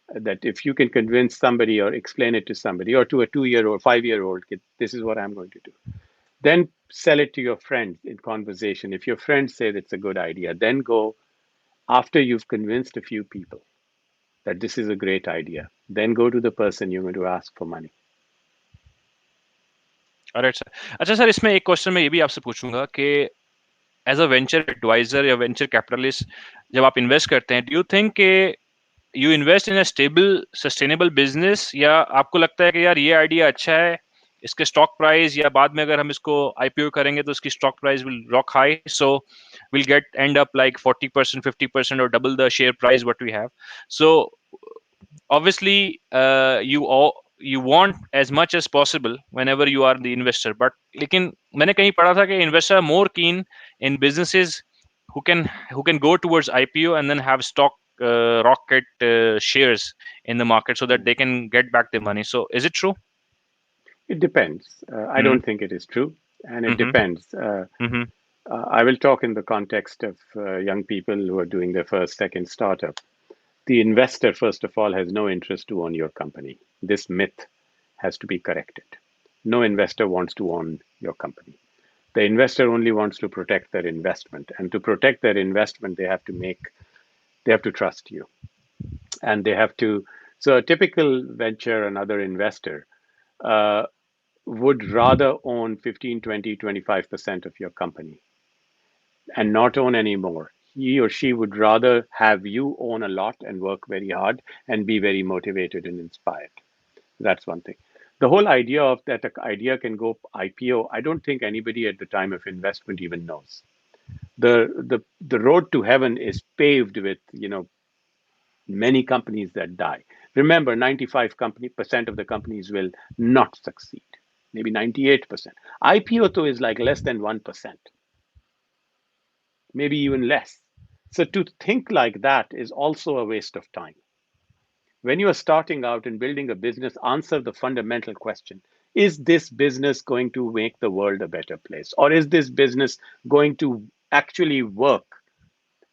That if you can convince somebody or explain it to somebody or to a 2-year or 5-year-old kid, this is what I'm going to do. Then sell it to your friends in conversation. If your friends say it's a good idea, then go after you've convinced a few people that this is a great idea. Then go to the person you're going to ask for money. Alright sir. अच्छा sir, इसमें एक question मैं ये भी आपसे पूछूंगा कि as a venture adviser या वेंचर कैपिटलिस्ट जब आप इन्वेस्ट करते हैं, डू यू थिंक कि you invest in a stable sustainable business, या आपको लगता है कि यार ये आइडिया अच्छा है, इसके स्टॉक प्राइस या बाद में अगर हम इसको आईपीओ करेंगे तो इसकी stock price will rock high, so will get end up like 40% 50% और double the share price what we have. So obviously you want as much as possible whenever you are the investor, but लेकिन मैंने कहीं पढ़ा था कि investor are more keen in businesses who can go towards IPO and then have stock rocket shares in the market so that they can get back their money. So is it true? It depends. I Mm-hmm. don't think it is true, and it Mm-hmm. depends. Mm-hmm. I will talk in the context of young people who are doing their first, second startup. The investor, first of all, has no interest to own your company. This myth has to be corrected. No investor wants to own your company. The investor only wants to protect their investment, and to protect their investment, they have to trust you, and they have to. So a typical venture, another investor, uh, would rather own 15, 20, 25% of your company and not own any more. He or she would rather have you own a lot and work very hard and be very motivated and inspired. That's one thing. The whole idea of that idea can go IPO, I don't think anybody at the time of investment even knows. The road to heaven is paved with many companies that die. Remember, 95% of the companies will not succeed. Maybe 98%. IPO though is like less than 1%, maybe even less. So to think like that is also a waste of time. When you are starting out and building a business, answer the fundamental question: is this business going to make the world a better place? Or is this business going to actually work?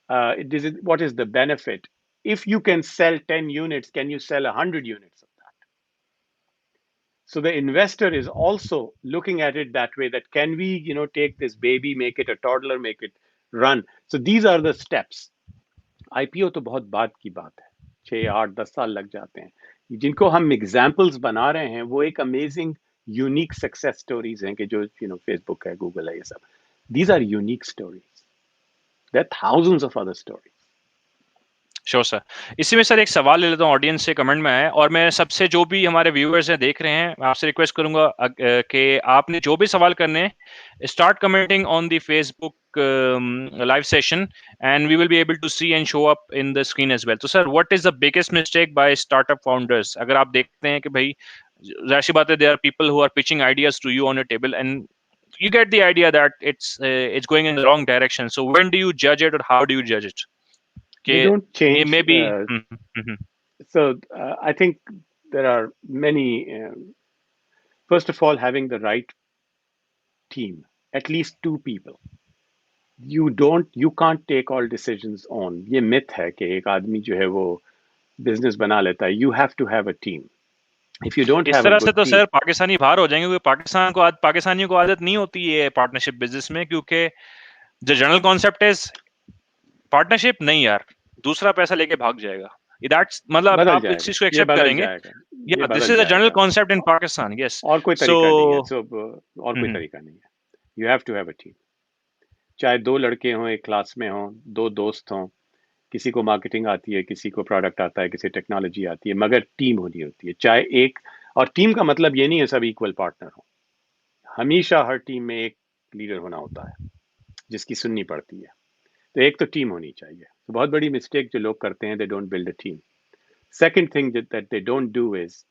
What is the benefit? If you can sell 10 units, can you sell 100 units of that? So the investor is also looking at it that way, that can we, take this baby, make it a toddler, make it run. So these are the steps. IPO तो बहुत बाद की बात है, 6 8 10 साल लग जाते हैं. जिनको हम एग्जाम्पल्स बना रहे हैं वो एक अमेजिंग यूनिक सक्सेस स्टोरीज हैं कि जो फेसबुक है, गूगल है, ये सब. These are unique stories. There are thousands of other stories. Sure sir. इसी में सर एक सवाल ले लेता हूँ ऑडियंस से, कमेंट में आया, और मैं सबसे जो भी हमारे व्यूअर्स हैं देख रहे हैं, मैं आपसे रिक्वेस्ट करूंगा कि आपने जो भी सवाल करने हैं, start commenting on the Facebook live session and we will be able to see and show up in the screen as well. तो sir, what is the biggest mistake by startup founders? अगर आप देखते हैं कि भाई जाहिर सी बात है, there are people who are pitching ideas to you on your table and you get the idea that it's going in the wrong direction, so when do you judge it or how do you judge it? They Okay, don't change. maybe. Mhm. So I think there are many. First of all, having the right team, at least 2 people. You can't take all decisions on. ये myth है कि एक आदमी जो है वो business बना लेता है. You have to have a team. If you don't इस have a तरह से good तो team, सर पाकिस्तानी बाहर हो जाएंगे, क्योंकि पाकिस्तानियों को आदत नहीं होती है पार्टनरशिप बिजनेस में, क्योंकि जो जनरल कॉन्सेप्ट है पार्टनरशिप नहीं यार, दूसरा पैसा लेके भाग जाएगा। दैट्स मतलब बदल आप इस जाएगा, चीज को ये एक्सेप्ट बदल करेंगे। जाएगा, ये या दिस बदल इज अ जनरल जाएगा, कॉन्सेप्ट इन पाकिस्तान, यस। और कोई सो तरीका नहीं है। और कोई तरीका नहीं है। You have to have a team. चाहे दो लड़के हों एक क्लास में हों, दो दोस्त हों, किसी को मार्केटिंग आती है, किसी को प्रोडक्ट आता है, किसी टेक्नोलॉजी आती है, मगर टीम होनी होती है। चाहे एक, और टीम का मतलब ये नहीं है सब इक्वल पार्टनर हो। हमेशा हर टीम में एक लीडर होना होता है जिसकी सुननी पड़ती है। तो एक तो टीम होनी चाहिए। तो बहुत बड़ी मिस्टेक जो लोग करते हैं, they don't build a team. Second thing that they don't do is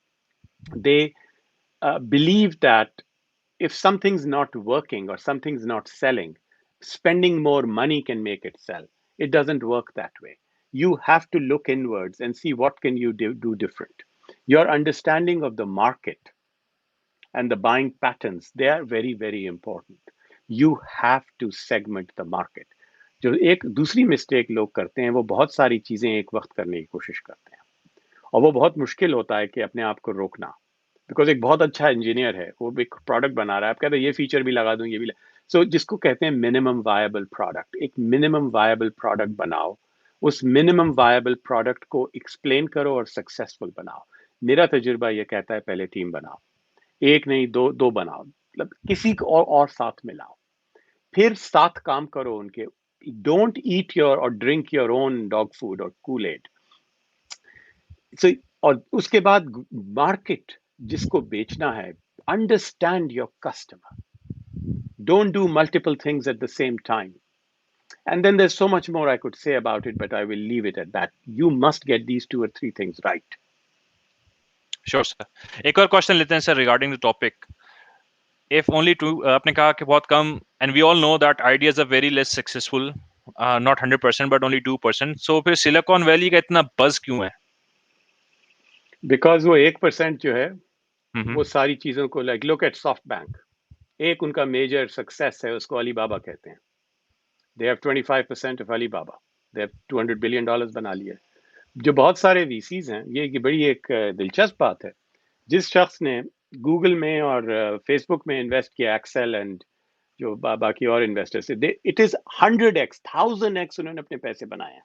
they believe that if something's not working or something's not selling, spending more money can make it sell. It doesn't work that way. You have to look inwards and see what can you do different. Your understanding of the market and the buying patterns, they are very, very important. You have to segment the market. जो एक दूसरी mistake लोग करते हैं, वो बहुत सारी चीजें एक वक्त करने की कोशिश करते हैं, और वो बहुत मुश्किल होता है कि अपने आप को रोकना। बिकॉज एक बहुत अच्छा इंजीनियर है, वो एक प्रोडक्ट बना रहा है, आप कहते हैं ये फीचर भी लगा दूं, ये भी सो जिसको कहते हैं मिनिमम वायबल प्रोडक्ट। एक मिनिमम वायबल प्रोडक्ट बनाओ, उस मिनिमम वायबल प्रोडक्ट को एक्सप्लेन करो और सक्सेसफुल बनाओ। मेरा तजुर्बा ये कहता है पहले टीम बनाओ, एक नहीं दो, दो बनाओ, मतलब किसी को और साथ मिलाओ, फिर साथ काम करो उनके। डोंट ईट योर और drink your own dog food और कूल सो। और उसके बाद मार्केट जिसको बेचना है, understand your customer, don't do multiple things at the same time. And then there's so much more I could say about it, but I will leave it at that. You must get these two or three things right. Sure sir. एक और question लेते हैं sir regarding the topic. If only two, आपने कहा कि बहुत कम, and we all know that ideas are very less successful, not 100% but only 2%। So फिर सिलिकॉन वैली का इतना बज क्यों है? Because वो 1% जो है, हम्म। वो सारी चीजों को, like look at soft bank, एक उनका मेजर सक्सेस है, उसको अलीबाबा कहते हैं। They have 25% of Alibaba, they have $200 billion बना लिए। जो बहुत सारे वीसीज हैं, ये बड़ी एक दिलचस्प बात है। जिस शख्स ने गूगल में और फेसबुक में इन्वेस्ट किया, एक्सेल एंड जो बाकी और investors, it is 100x 1000x उन्होंने अपने पैसे बनाए हैं।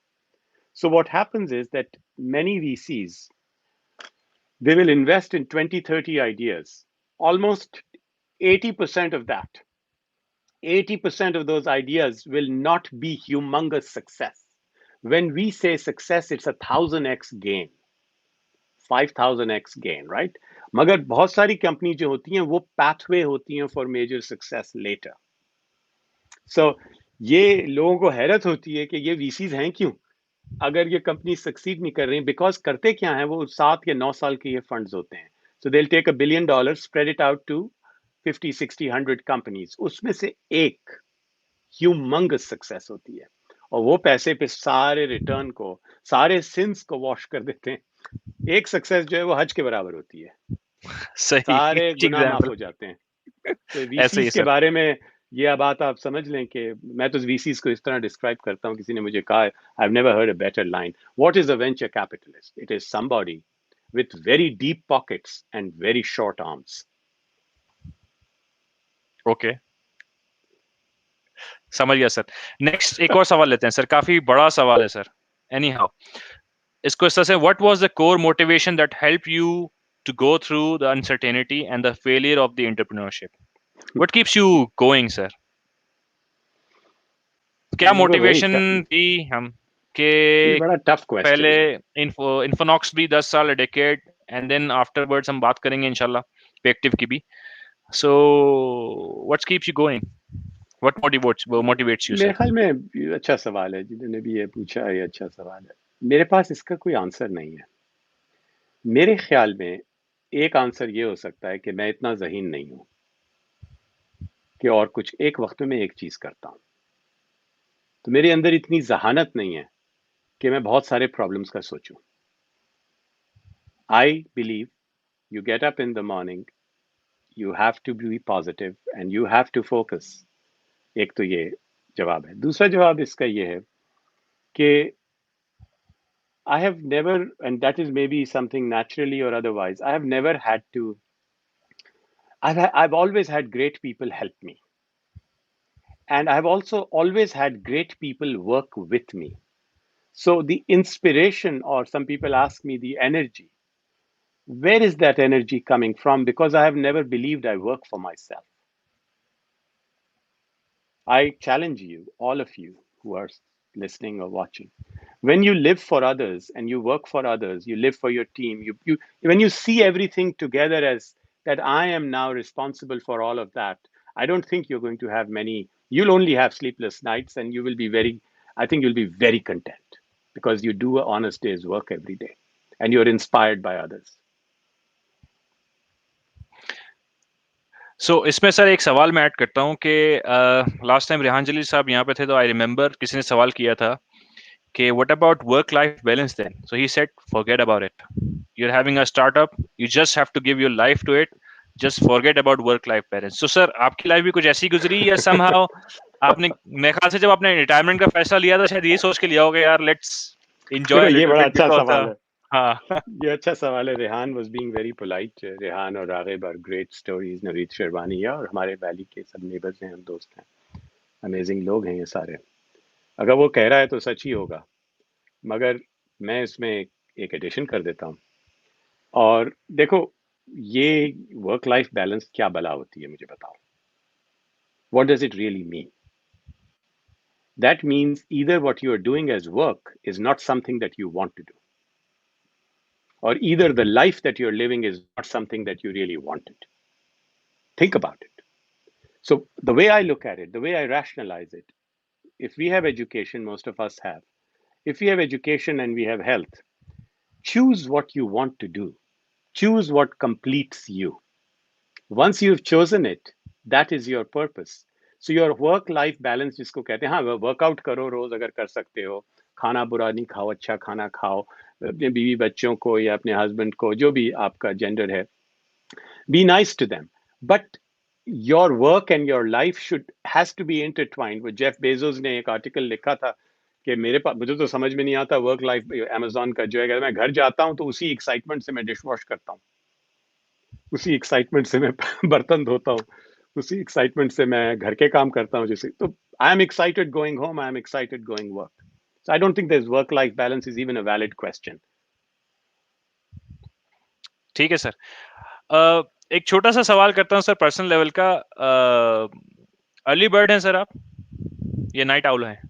So what happens is that many VCs, they will invest in 20-30 ideas. Almost 80% of that, 80% of those ideas will not be humongous success. When we say success, it's 1000x gain, 5000x gain, right? मगर बहुत सारी company जो होती हैं, वो pathway होती हैं for major success later. So ये लोगों को हैरत होती है कि ये VCs हैं क्यों, अगर ये कंपनी सक्सीड नहीं कर रही। बिकॉज करते क्या है, वो 7 या 9 साल के ये फंड्स होते हैं। So they take $1 billion, spread it out to 50, 60, 100 companies, उसमें से एक ह्यूमंगस सक्सेस होती है, और वो पैसे पे सारे रिटर्न को, सारे सिंस को वॉश कर देते हैं। एक सक्सेस जो है वो हज के बराबर होती है, सही सारे गुनाह माफ एग्जाम्पल। हो जाते हैं। तो ऐसे ही वीसीज के सर। बारे में ये बात आप समझ लें कि मैं तो वीसीज को इस तरह डिस्क्राइब करता हूँ। किसी ने मुझे कहा, I have never heard a better line, what is a venture capitalist? It is somebody with very deep pockets and very short arms. Okay, समझ गया सर। नेक्स्ट एक और सवाल लेते हैं सर, काफी बड़ा सवाल है सर। एनी हाउ, इसको इस तरह से, what was the core motivation that help you to go through the uncertainty and the failure of the entrepreneurship? What keeps you going sir? क्या ये तो मोटिवेशन थी हम के ये बड़ा टफ पहले? क्वेश्चन है। इन्फोनॉक्स भी 10 साल, डेकेड, एंड देन आफ्टरवर्ड्स हम बात करेंगे इंशाल्लाह पेक्टिव की भी। So what keeps you going? What motivates you मेरे सर? ख्याल में ये अच्छा सवाल है, जिन्होंने भी ये पूछा, ये अच्छा सवाल है। मेरे पास इसका कोई आंसर नहीं है। मेरे ख्याल में एक आंसर ये हो सकता है कि मैं इतना ज़हीन नहीं हूँ कि और कुछ एक वक्त में एक चीज़ करता हूँ। तो मेरे अंदर इतनी ज़हानत नहीं है कि मैं बहुत सारे प्रॉब्लम्स का सोचूं। I believe you get up in the morning, you have to be positive and you have to focus. एक तो ये जवाब है। दूसरा जवाब इसका ये है कि I have never, and that is maybe something naturally or otherwise, I have never had to, I've always had great people help me. And I've also always had great people work with me. So the inspiration, or some people ask me the energy, where is that energy coming from? Because I have never believed I work for myself. I challenge you, all of you who are listening or watching. When you live for others and you work for others, you live for your team, when you see everything together as that I am now responsible for all of that, I don't think you're going to have many, you'll only have sleepless nights and you will be very, I think you'll be very content because you do an honest day's work every day and you're inspired by others. इसमें sir एक सवाल मैं add करता हूँ कि last time Rehan जलील साहब यहाँ पे थे तो आई रिमेंबर किसी ने सवाल किया था कि what about work life balance then, so he said forget about it, you are having a startup, you just have to give your life to it, just forget about work life balance. So sir आपकी life भी कुछ ऐसी गुजरी या somehow आपने, मेरे ख्याल से जब आपने रिटायरमेंट का फैसला लिया था शायद ये सोच के लिया होगा यार लेट्स देखो एंजॉय ये लिटिल बड़ा बिट अच्छा बिकॉज़ सवाल है, हाँ ये अच्छा सवाल है। Rehan was being very polite. Rehan और Ragib are great stories, Naveed Sherwani है और हमारे वैली के सब नेबर्स हैं, हम दोस्त हैं, अमेजिंग लोग हैं ये सारे। अगर वो कह रहा है तो सच ही होगा, मगर मैं इसमें एक एडिशन कर देता हूँ। और देखो ये वर्क लाइफ बैलेंस क्या बला होती है, मुझे बताओ, what does it really mean? That means either what you are doing as work is not something that you want to do, or either the life that you're living is not something that you really wanted. Think about it. So, the way I look at it, the way I rationalize it, if we have education, most of us have, if we have education and we have health, choose what you want to do, choose what completes you. Once you've chosen it, that is your purpose. So, your work life balance, जिसको कहते हैं, हाँ workout करो रोज अगर कर सकते हो, खाना बुरा नहीं खाओ, अच्छा खाना खाओ, अपने बीवी बच्चों को या अपने हस्बैंड को, जो भी आपका जेंडर है, be nice to them, but your work and your life should has to be intertwined. वो जेफ बेजोस ने एक आर्टिकल लिखा था कि मेरे पास, मुझे तो समझ में नहीं आता वर्क लाइफ अमेजोन का जो है, मैं घर जाता हूँ तो उसी एक्साइटमेंट से मैं डिश वॉश करता हूँ, उसी एक्साइटमेंट से मैं बर्तन धोता हूँ, उसी एक्साइटमेंट से मैं घर के काम करता हूँ, जैसे तो I am excited going home, I am excited going work. So I don't think there's work life balance is even a valid question. ठीक है सर। एक छोटा सा सवाल करता हूँ सर पर्सनल लेवल का, अर्ली बर्ड हैं सर आप या नाइट आउल हैं?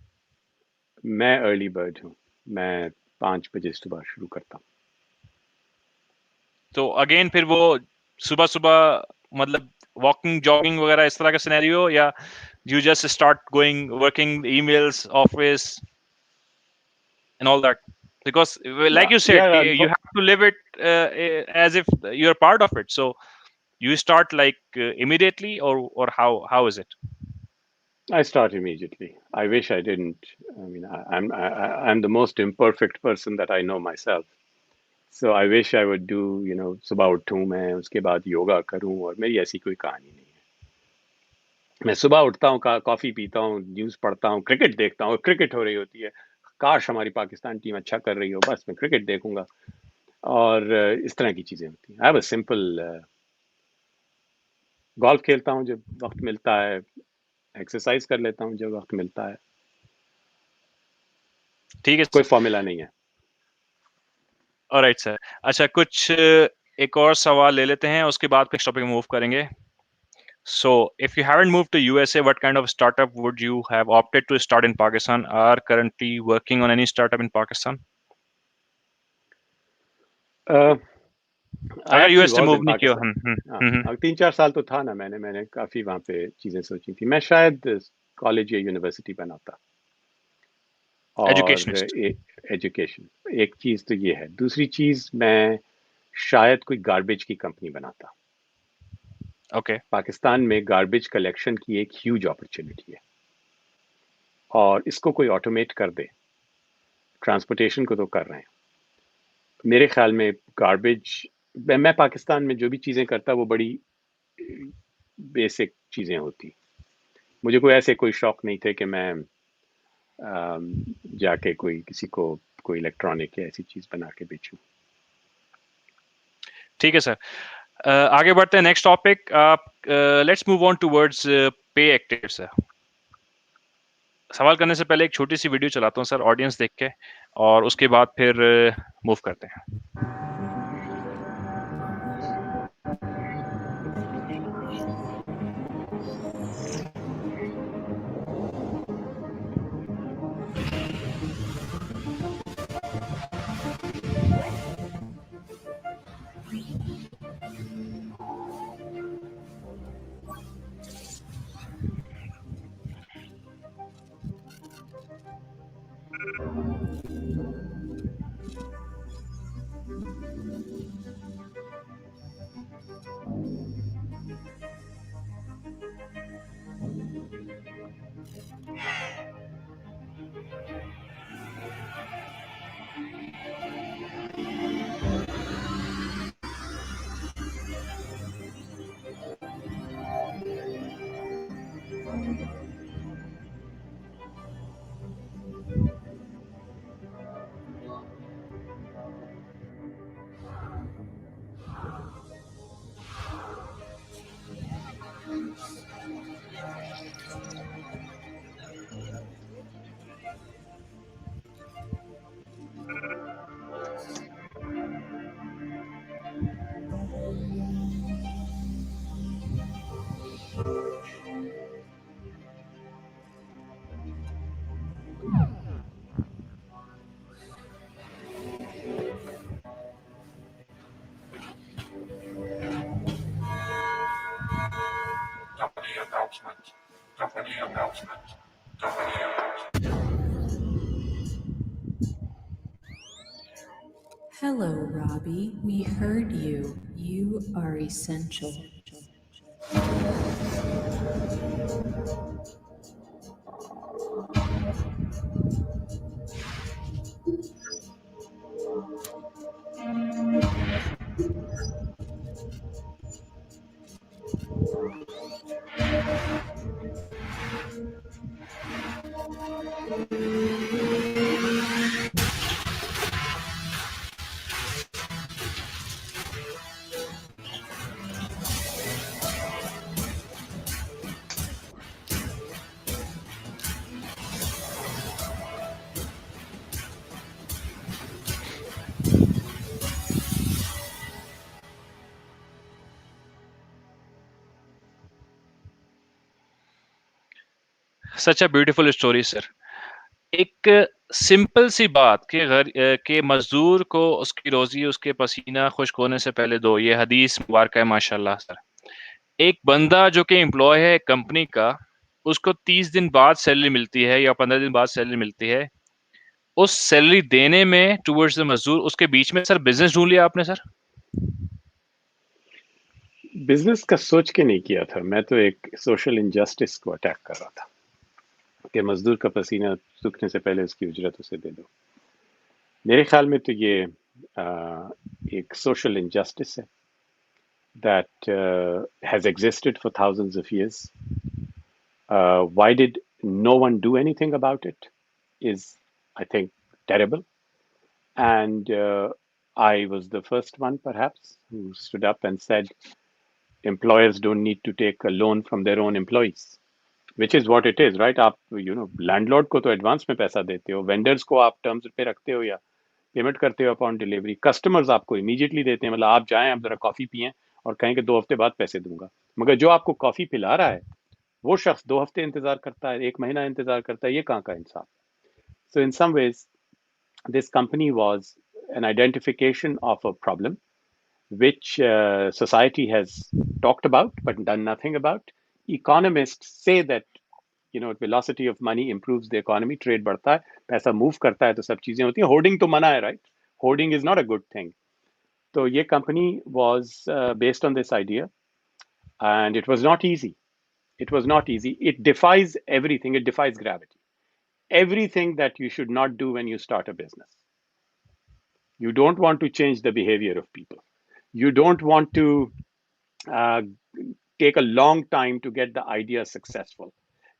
मैं अर्ली बर्ड हूँ, मैं 5 बजे सुबह शुरू करता हूँ। तो अगेन फिर वो सुबह सुबह मतलब वॉकिंग जॉगिंग वगैरह इस तरह का सिनेरियो, या you just start going working emails office and all that, because like you said Yeah, you have to live it as if you're part of it, so you start like immediately, or how is it? I start immediately. I wish I didn't. I mean, I'm the most imperfect person that I know myself. So I wish I would do, सुबह उठूं मैं, उसके बाद योगा करूं, और मेरी ऐसी कोई कहानी नहीं है। मैं सुबह उठता हूँ, कॉफी पीता हूँ, न्यूज़ पढ़ता हूँ, क्रिकेट देखता हूँ, क्रिकेट हो रही होती है, काश हमारी पाकिस्तान टीम अच्छा कर रही हो, बस मैं क्रिकेट देखूंगा, और इस तरह की चीजें होती हैं। I have a simple, golf खेलता हूँ जब वक्त मिलता है, एक्सरसाइज कर लेता हूँ जब वक्त मिलता है, ठीक है कोई सर। फॉर्मूला नहीं है। Alright sir. अच्छा कुछ एक और सवाल ले लेते हैं, उसके बाद नेक्स्ट टॉपिक मूव करेंगे। So, if you haven't moved to USA, what kind of startup would you have opted to start in Pakistan? Are currently working on any startup in Pakistan? आई अगर एक्चुअली यूएस से was move in नहीं किया। पाकिस्तान। हाँ, 3-4 साल तो था ना, मैंने काफी वहाँ पे चीजें सोची थी। मैं शायद कॉलेज या यूनिवर्सिटी बनाता, और एजुकेशनिस्ट। एजुकेशन एक चीज तो ये है, दूसरी चीज मैं शायद कोई गार्बेज की कंपनी बनाता। ओके। पाकिस्तान में गार्बेज कलेक्शन की एक ह्यूज अपॉर्चुनिटी है, और इसको कोई ऑटोमेट कर दे, ट्रांसपोर्टेशन को तो कर रहे हैं, मेरे ख्याल में गार्बेज, मैं पाकिस्तान में जो भी चीज़ें करता वो बड़ी बेसिक चीज़ें होती। मुझे कोई ऐसे कोई शौक नहीं थे कि मैं जाके कोई किसी को कोई इलेक्ट्रॉनिक या ऐसी चीज बना के बेचूं। ठीक है सर, आगे बढ़ते हैं नेक्स्ट टॉपिक। आप लेट्स मूव ऑन टुवर्ड्स पे एक्टिव सर। सवाल करने से पहले एक छोटी सी वीडियो चलाता हूँ सर, ऑडियंस देख के, और उसके बाद फिर मूव करते हैं। Hello, Robbie. We heard you. You are essential. Such a beautiful story sir. एक सिंपल सी बात कि मजदूर को उसकी रोजी उसके पसीना खुश्क होने से पहले दो, ये हदीस मुबारक है माशाल्लाह सर। एक बंदा जो कि एम्प्लॉय है कंपनी का, उसको 30 दिन बाद सैलरी मिलती है या 15 दिन बाद सैलरी मिलती है। उस सैलरी देने में टुवर्ड्स द मजदूर, उसके बीच में सर बिजनेस ढूंढ लिया आपने सर? बिजनेस का सोच के नहीं किया था, मैं तो एक सोशल इनजस्टिस को अटैक कर रहा था कि मजदूर का पसीना सूखने से पहले उसकी उजरत उसे दे दो। मेरे ख्याल में तो ये एक सोशल इनजस्टिस है that has existed for thousands of years. Why did no one do anything about it is, I think, terrible. And I was the first one, perhaps, who stood up and said, employers don't need to take a loan from their own employees, which is what it is, right? आप landlord को तो advance में पैसा देते हो, vendors को आप terms पे रखते हो या पेमेंट करते हो अपॉन डिलीवरी, कस्टमर्स आपको इमीडिएटली देते हैं, मतलब आप जाएं, आप जरा कॉफी पिएं और कहें कि 2 हफ्ते बाद पैसे दूंगा, मगर जो आपको कॉफी पिला रहा है वो शख्स 2 हफ्ते इंतजार करता है, 1 महीना इंतजार करता है, ये कहाँ का इंसाफ? So in some ways this company was an identification of a problem which society has talked about but done nothing about. Economists say that velocity of money improves the economy, trade बढ़ता है, पैसा move करता है तो सब चीजें होती हैं, hoarding तो मना है, right? Hoarding is not a good thing. So ये company was based on this idea, and it was not easy. It was not easy. It defies everything. It defies gravity. Everything that you should not do when you start a business. You don't want to change the behavior of people. You don't want to take a long time to get the idea successful.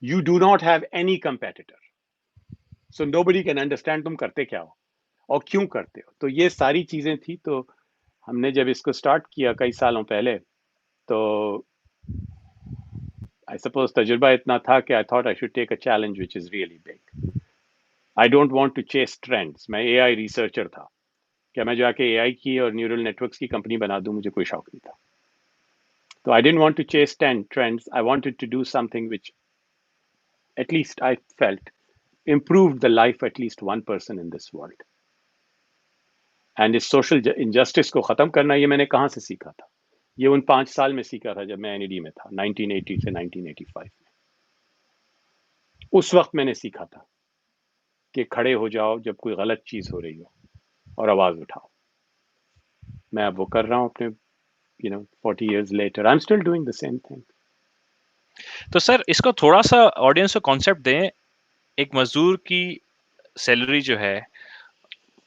You do not have any competitor. So nobody can understand तुम करते क्या हो. और क्यों करते हो? तो ये सारी चीजें थी। तो हमने जब इसको स्टार्ट किया कई सालों पहले, तो आई सपोज तजुर्बा इतना था कि I thought I should take a challenge which is really big. I don't want to chase trends. मैं एआई रिसर्चर था, क्या मैं जाके एआई की और न्यूरल नेटवर्क्स की कंपनी बना दूं? मुझे कोई शौक नहीं था। तो I didn't want to chase trends, I wanted to do something which at least I felt improved the life at least one person in this world. And इस सोशल इनजस्टिस को खत्म करना, ये मैंने कहाँ से सीखा था? ये उन 5 साल में सीखा था जब मैं एनईडी में था, 1980 से 1985 में। उस वक्त मैंने सीखा था कि खड़े हो जाओ जब कोई गलत चीज हो रही हो और आवाज उठाओ। मैं अब वो कर रहा हूँ अपने 40 years later, I'm still doing the same thing. तो सर इसको थोड़ा सा ऑडियंस को कॉन्सेप्ट दें। एक मजदूर की सैलरी जो है,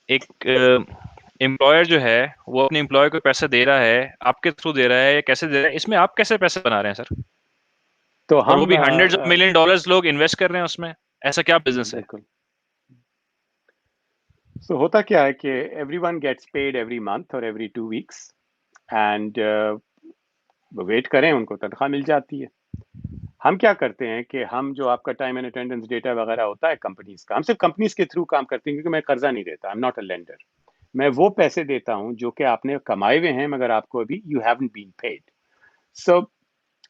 एक एम्प्लॉयर जो है वो अपने एम्प्लॉय को पैसे दे रहा है, आपके थ्रू दे रहा है या कैसे दे रहा है, इसमें आप कैसे पैसे बना रहे हैं सर? तो और वो हम भी हंड्रेड्स ऑफ मिलियन डॉलर्स लोग इन्वेस्ट कर रहे हैं उसमें, ऐसा क्या बिजनेस है? बिल्कुल। So होता क्या है कि everyone gets paid every month or every 2 weeks and wait करें, उनको तनख्वाह मिल जाती है। हम क्या करते हैं कि हम जो आपका टाइम एंड अटेंडेंस डेटा वगैरह होता है कंपनीज का, हम सिर्फ कंपनीज के थ्रू काम करते हैं क्योंकि मैं कर्जा नहीं देता, I am not a lender. मैं वो पैसे देता हूं जो कि आपने कमाए हुए हैं मगर आपको अभी you haven't been paid. So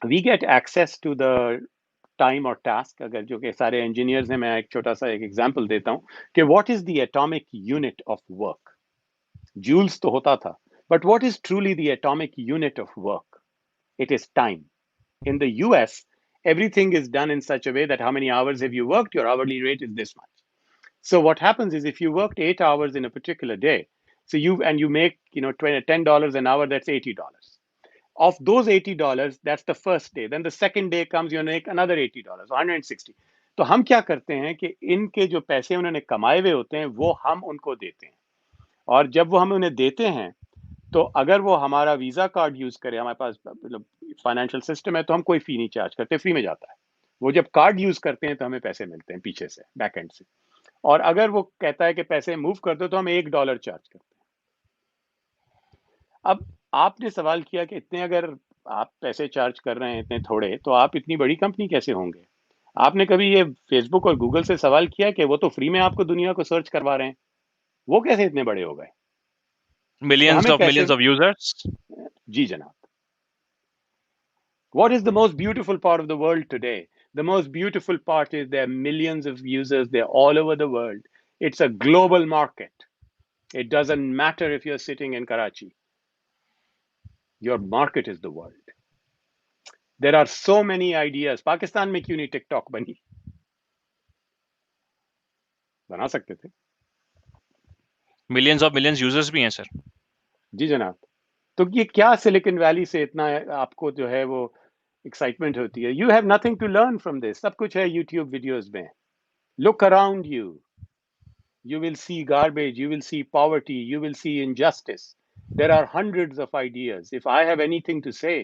we get access to the time और टास्क। अगर जो कि सारे इंजीनियर्स हैं, मैं एक छोटा सा एक एग्जांपल देता हूं कि what is the atomic unit of work. Joules तो होता था, but what is truly the atomic unit of work? It is time. In the US, everything is done in such a way that how many hours have you worked, your hourly rate is this much. So what happens is if you worked 8 hours in a particular day, so you make $10 an hour, that's $80. Of those $80, that's the first day. Then the second day comes, you make another $80, 160. तो हम क्या करते हैं कि इनके जो पैसे उन्होंने कमाए हुए होते हैं वो हम उनको देते हैं, और जब वो हम उन्हें देते हैं तो अगर वो हमारा वीजा कार्ड यूज करे, हमारे पास मतलब फाइनेंशियल सिस्टम है, तो हम कोई फी नहीं चार्ज करते, फ्री में जाता है। वो जब कार्ड यूज करते हैं तो हमें पैसे मिलते हैं पीछे से, बैक एंड से। और अगर वो कहता है कि पैसे मूव कर दो तो हम $1 चार्ज करते हैं। अब आपने सवाल किया कि इतने अगर आप पैसे चार्ज कर रहे हैं इतने थोड़े, तो आप इतनी बड़ी कंपनी कैसे होंगे? आपने कभी ये फेसबुक और गूगल से सवाल किया कि वो तो फ्री में आपको दुनिया को सर्च करवा रहे हैं, वो कैसे इतने बड़े हो गए? तो मिलियंस हमें ऑफ कैसे? Millions of users. जी जनाब। What is the most beautiful part of the world today? The most beautiful part is there are millions of users. They're all over the world. It's a global market. It doesn't matter if you're sitting in Karachi. Your market is the world. There are so many ideas. Pakistan में क्यों नहीं TikTok बनी? बना सकते थे। Millions of millions users भी हैं sir. जी जनाब। तो ये क्या सिलिकॉन वैली से इतना आपको जो है वो एक्साइटमेंट होती है? You have nothing to learn from this. सब कुछ है YouTube वीडियोस में। Look around you. You will see garbage, you will see poverty, you will see injustice. There are hundreds of ideas. If I have anything to say,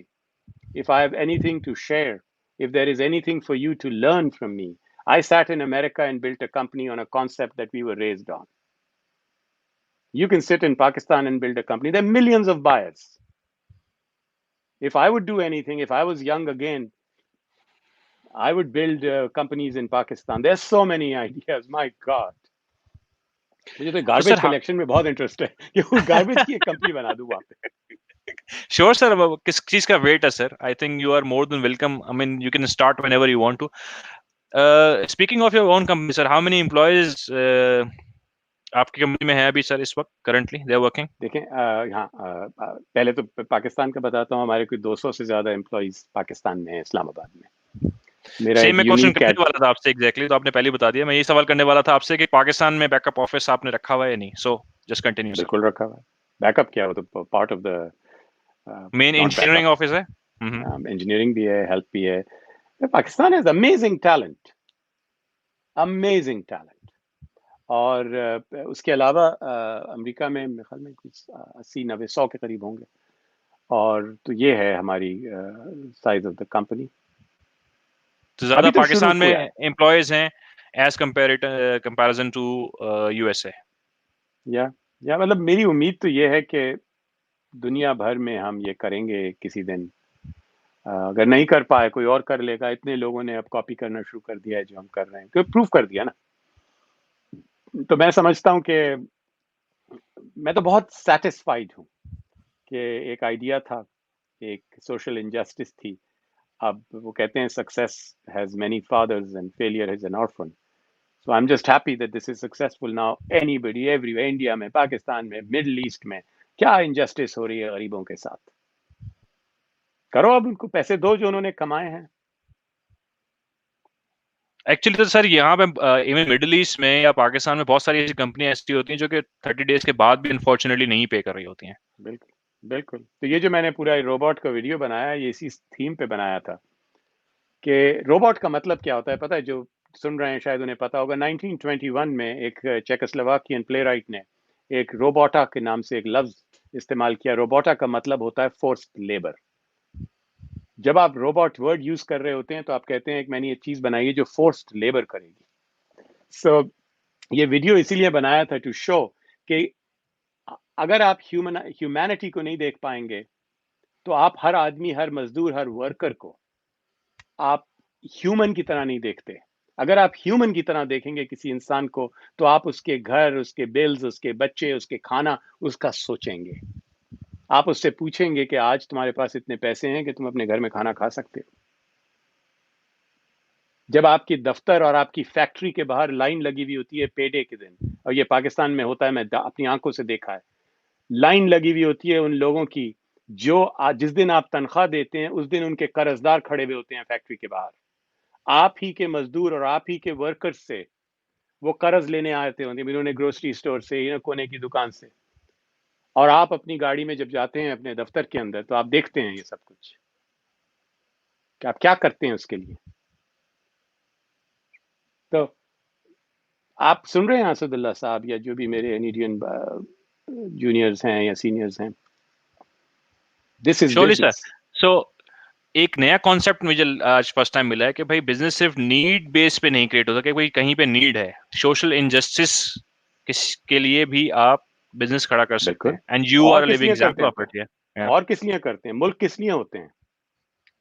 if I have anything to share, if there is anything for you to learn from me, I sat in America and built a company on a concept that we were raised on. You can sit in Pakistan and build a company. There are millions of buyers. If I would do anything, if I was young again, I would build companies in Pakistan. There's so many ideas. My God. मुझे तो garbage collection में बहुत interest है कि वो garbage की एक company बना दूं वहां पे। श्योर सर, किस चीज का वेट है sir? I think you are more than welcome. I mean you can start whenever you want to. Speaking of your own company sir, how many employees आपकी कंपनी में है अभी सर इस वक्त करंटली दे आर वर्किंग? देखें, यहाँ पहले तो पाकिस्तान का बताता हूँ। हमारे कोई 200 से ज्यादा एम्प्लॉइज पाकिस्तान में है, इस्लामाबाद में। मेरा सेम एक मैं क्वेश्चन यूनिक करने वाला था आपसे एग्जैक्टली, तो आपने पहले बता दिया। मैं यही सवाल करने वाला था आपसे कि पाकिस्तान में बैकअप ऑफिस आपने रखा हुआ है या नहीं। So just continue sir. बिल्कुल रखा हुआ है। बैकअप क्या हो तो part of the main engineering office है। इंजीनियरिंग भी है, हेल्थ भी है। Pakistan has amazing talent, amazing talent. और उसके अलावा अमेरिका में मेरे ख्याल में कुछ 80-90-100 के करीब होंगे। और तो ये है हमारी साइज ऑफ द कंपनी। तो ज्यादा तो पाकिस्तान शुरू हुआ में एम्प्लॉयज हैं एज कंपैरिजन टू यूएसए? या मतलब मेरी उम्मीद तो ये है कि दुनिया भर में हम ये करेंगे किसी दिन। अगर नहीं कर पाए कोई और कर लेगा। इतने लोगों ने अब कॉपी करना शुरू कर दिया है जो हम कर रहे हैं, क्योंकि प्रूफ कर दिया ना। तो मैं समझता हूँ कि मैं तो बहुत सेटिस्फाइड हूँ कि एक आइडिया था, एक सोशल इंजस्टिस थी। अब वो कहते हैं success has many fathers and failure has an orphan. So I am just happy that this is successful now. Anybody everywhere, India में, पाकिस्तान में, मिडिल ईस्ट में, क्या इंजस्टिस हो रही है गरीबों के साथ। करो, अब उनको पैसे दो जो उन्होंने कमाए हैं। एक्चुअली तो सर यहाँ पे इवन मिडिल ईस्ट में या पाकिस्तान में बहुत सारी ऐसी कंपनियां ऐसी होती हैं जो कि 30 डेज के बाद भी अनफॉर्चुनेटली नहीं पे कर रही होती हैं। बिल्कुल बिल्कुल। तो ये जो मैंने पूरा रोबोट का वीडियो बनाया, ये इसी थीम पे बनाया था कि रोबोट का मतलब क्या होता है। पता है, जो सुन रहे हैं शायद उन्हें पता होगा, 1921 में एक चेकोस्लोवाकियन प्लेराइट ने एक रोबोटा के नाम से एक लफ्ज इस्तेमाल किया। रोबोटा का मतलब होता है फोर्स्ड लेबर। जब आप रोबोट वर्ड यूज कर रहे होते हैं तो आप कहते हैं कि मैंने ये चीज बनाई है जो फोर्स्ड लेबर करेगी। सो ये वीडियो इसीलिए बनाया था टू शो कि अगर आप ह्यूमैनिटी को नहीं देख पाएंगे तो आप हर आदमी, हर मजदूर, हर वर्कर को आप ह्यूमन की तरह नहीं देखते। अगर आप ह्यूमन की तरह देखेंगे किसी इंसान को तो आप उसके घर, उसके बिल्स, उसके बच्चे, उसके खाना, उसका सोचेंगे। आप उससे पूछेंगे कि आज तुम्हारे पास इतने पैसे हैं कि तुम अपने घर में खाना खा सकते हो। जब आपकी दफ्तर और आपकी फैक्ट्री के बाहर लाइन लगी हुई होती है पेडे के दिन, और ये पाकिस्तान में होता है, मैं अपनी आंखों से देखा है, लाइन लगी हुई होती है उन लोगों की जो जिस दिन आप तनख्वाह देते हैं उस दिन उनके कर्जदार खड़े हुए होते हैं फैक्ट्री के बाहर। आप ही के मजदूर और आप ही के वर्कर्स से वो कर्ज लेने आते होंगे, इन्होंने ग्रोसरी स्टोर से, कोने की दुकान से। और आप अपनी गाड़ी में जब जाते हैं अपने दफ्तर के अंदर तो आप देखते हैं ये सब कुछ कि आप क्या करते हैं उसके लिए। तो आप सुन रहे हैं असदुल्ला साहब या जो भी मेरे इंडियन जूनियर्स हैं या सीनियर्स हैं, this is surely sir. Business. So एक नया कॉन्सेप्ट मुझे आज फर्स्ट टाइम मिला है कि भाई बिजनेस सिर्फ नीड बेस पे नहीं क्रिएट होता, कि भाई कहीं पे नीड है, सोशल इंजस्टिस के लिए भी आप बिजनेस खड़ा कर सकते बिल्कुल। हैं, एंड यू और आर अ किस लिविंग लिए करते एग्जांपल हैं ऑफ तो, इट। या और किस लिए करते हैं, मुल्क किस लिए होते हैं।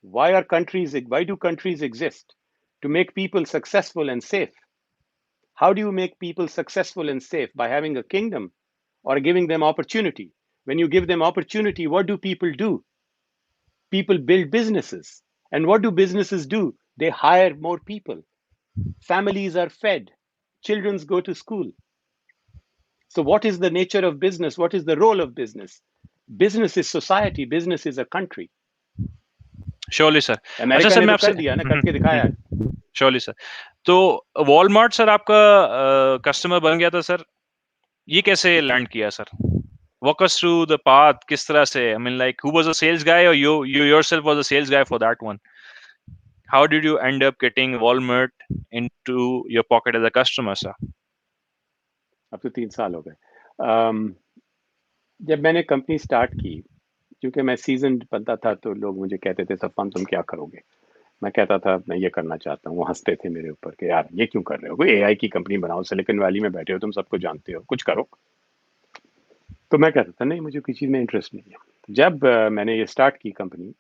Why do countries exist? To make people successful and safe. How do you make people successful and safe? By having a kingdom or giving them opportunity. When you give them opportunity, what do people do? People build businesses. And what do businesses do? They hire more people. Families are fed. Children go to school. So, what is the nature of business? What is the role of business? Business is society, business is a country. Surely sir. अच्छा America sir ने मैं तो आपसे कर दिया ना, करके दिखाया है। Surely sir. तो वॉलमार्ट सर आपका कस्टमर बन गया था सर, ये कैसे लैंड किया sir? Walk us through the path, किस तरह से, I mean like who was a sales guy और you yourself was a sales guy for that one? How did you end up getting Walmart into your pocket as a customer, sir? अब तो 3 साल हो गए। जब मैंने company start की, क्योंकि मैं सीजन्ड बंदा था तो लोग मुझे कहते थे सफान तुम क्या करोगे। मैं कहता था मैं ये करना चाहता हूँ। वो हंसते थे मेरे ऊपर कि यार ये क्यों कर रहे हो, कोई एआई की कंपनी बनाओ, सिलिकॉन वैली में बैठे हो, तुम सबको जानते हो, कुछ करो। तो मैं कहता था नहीं, मुझे किसी चीज़ में इंटरेस्ट नहीं है। जब मैंने ये स्टार्ट की कंपनी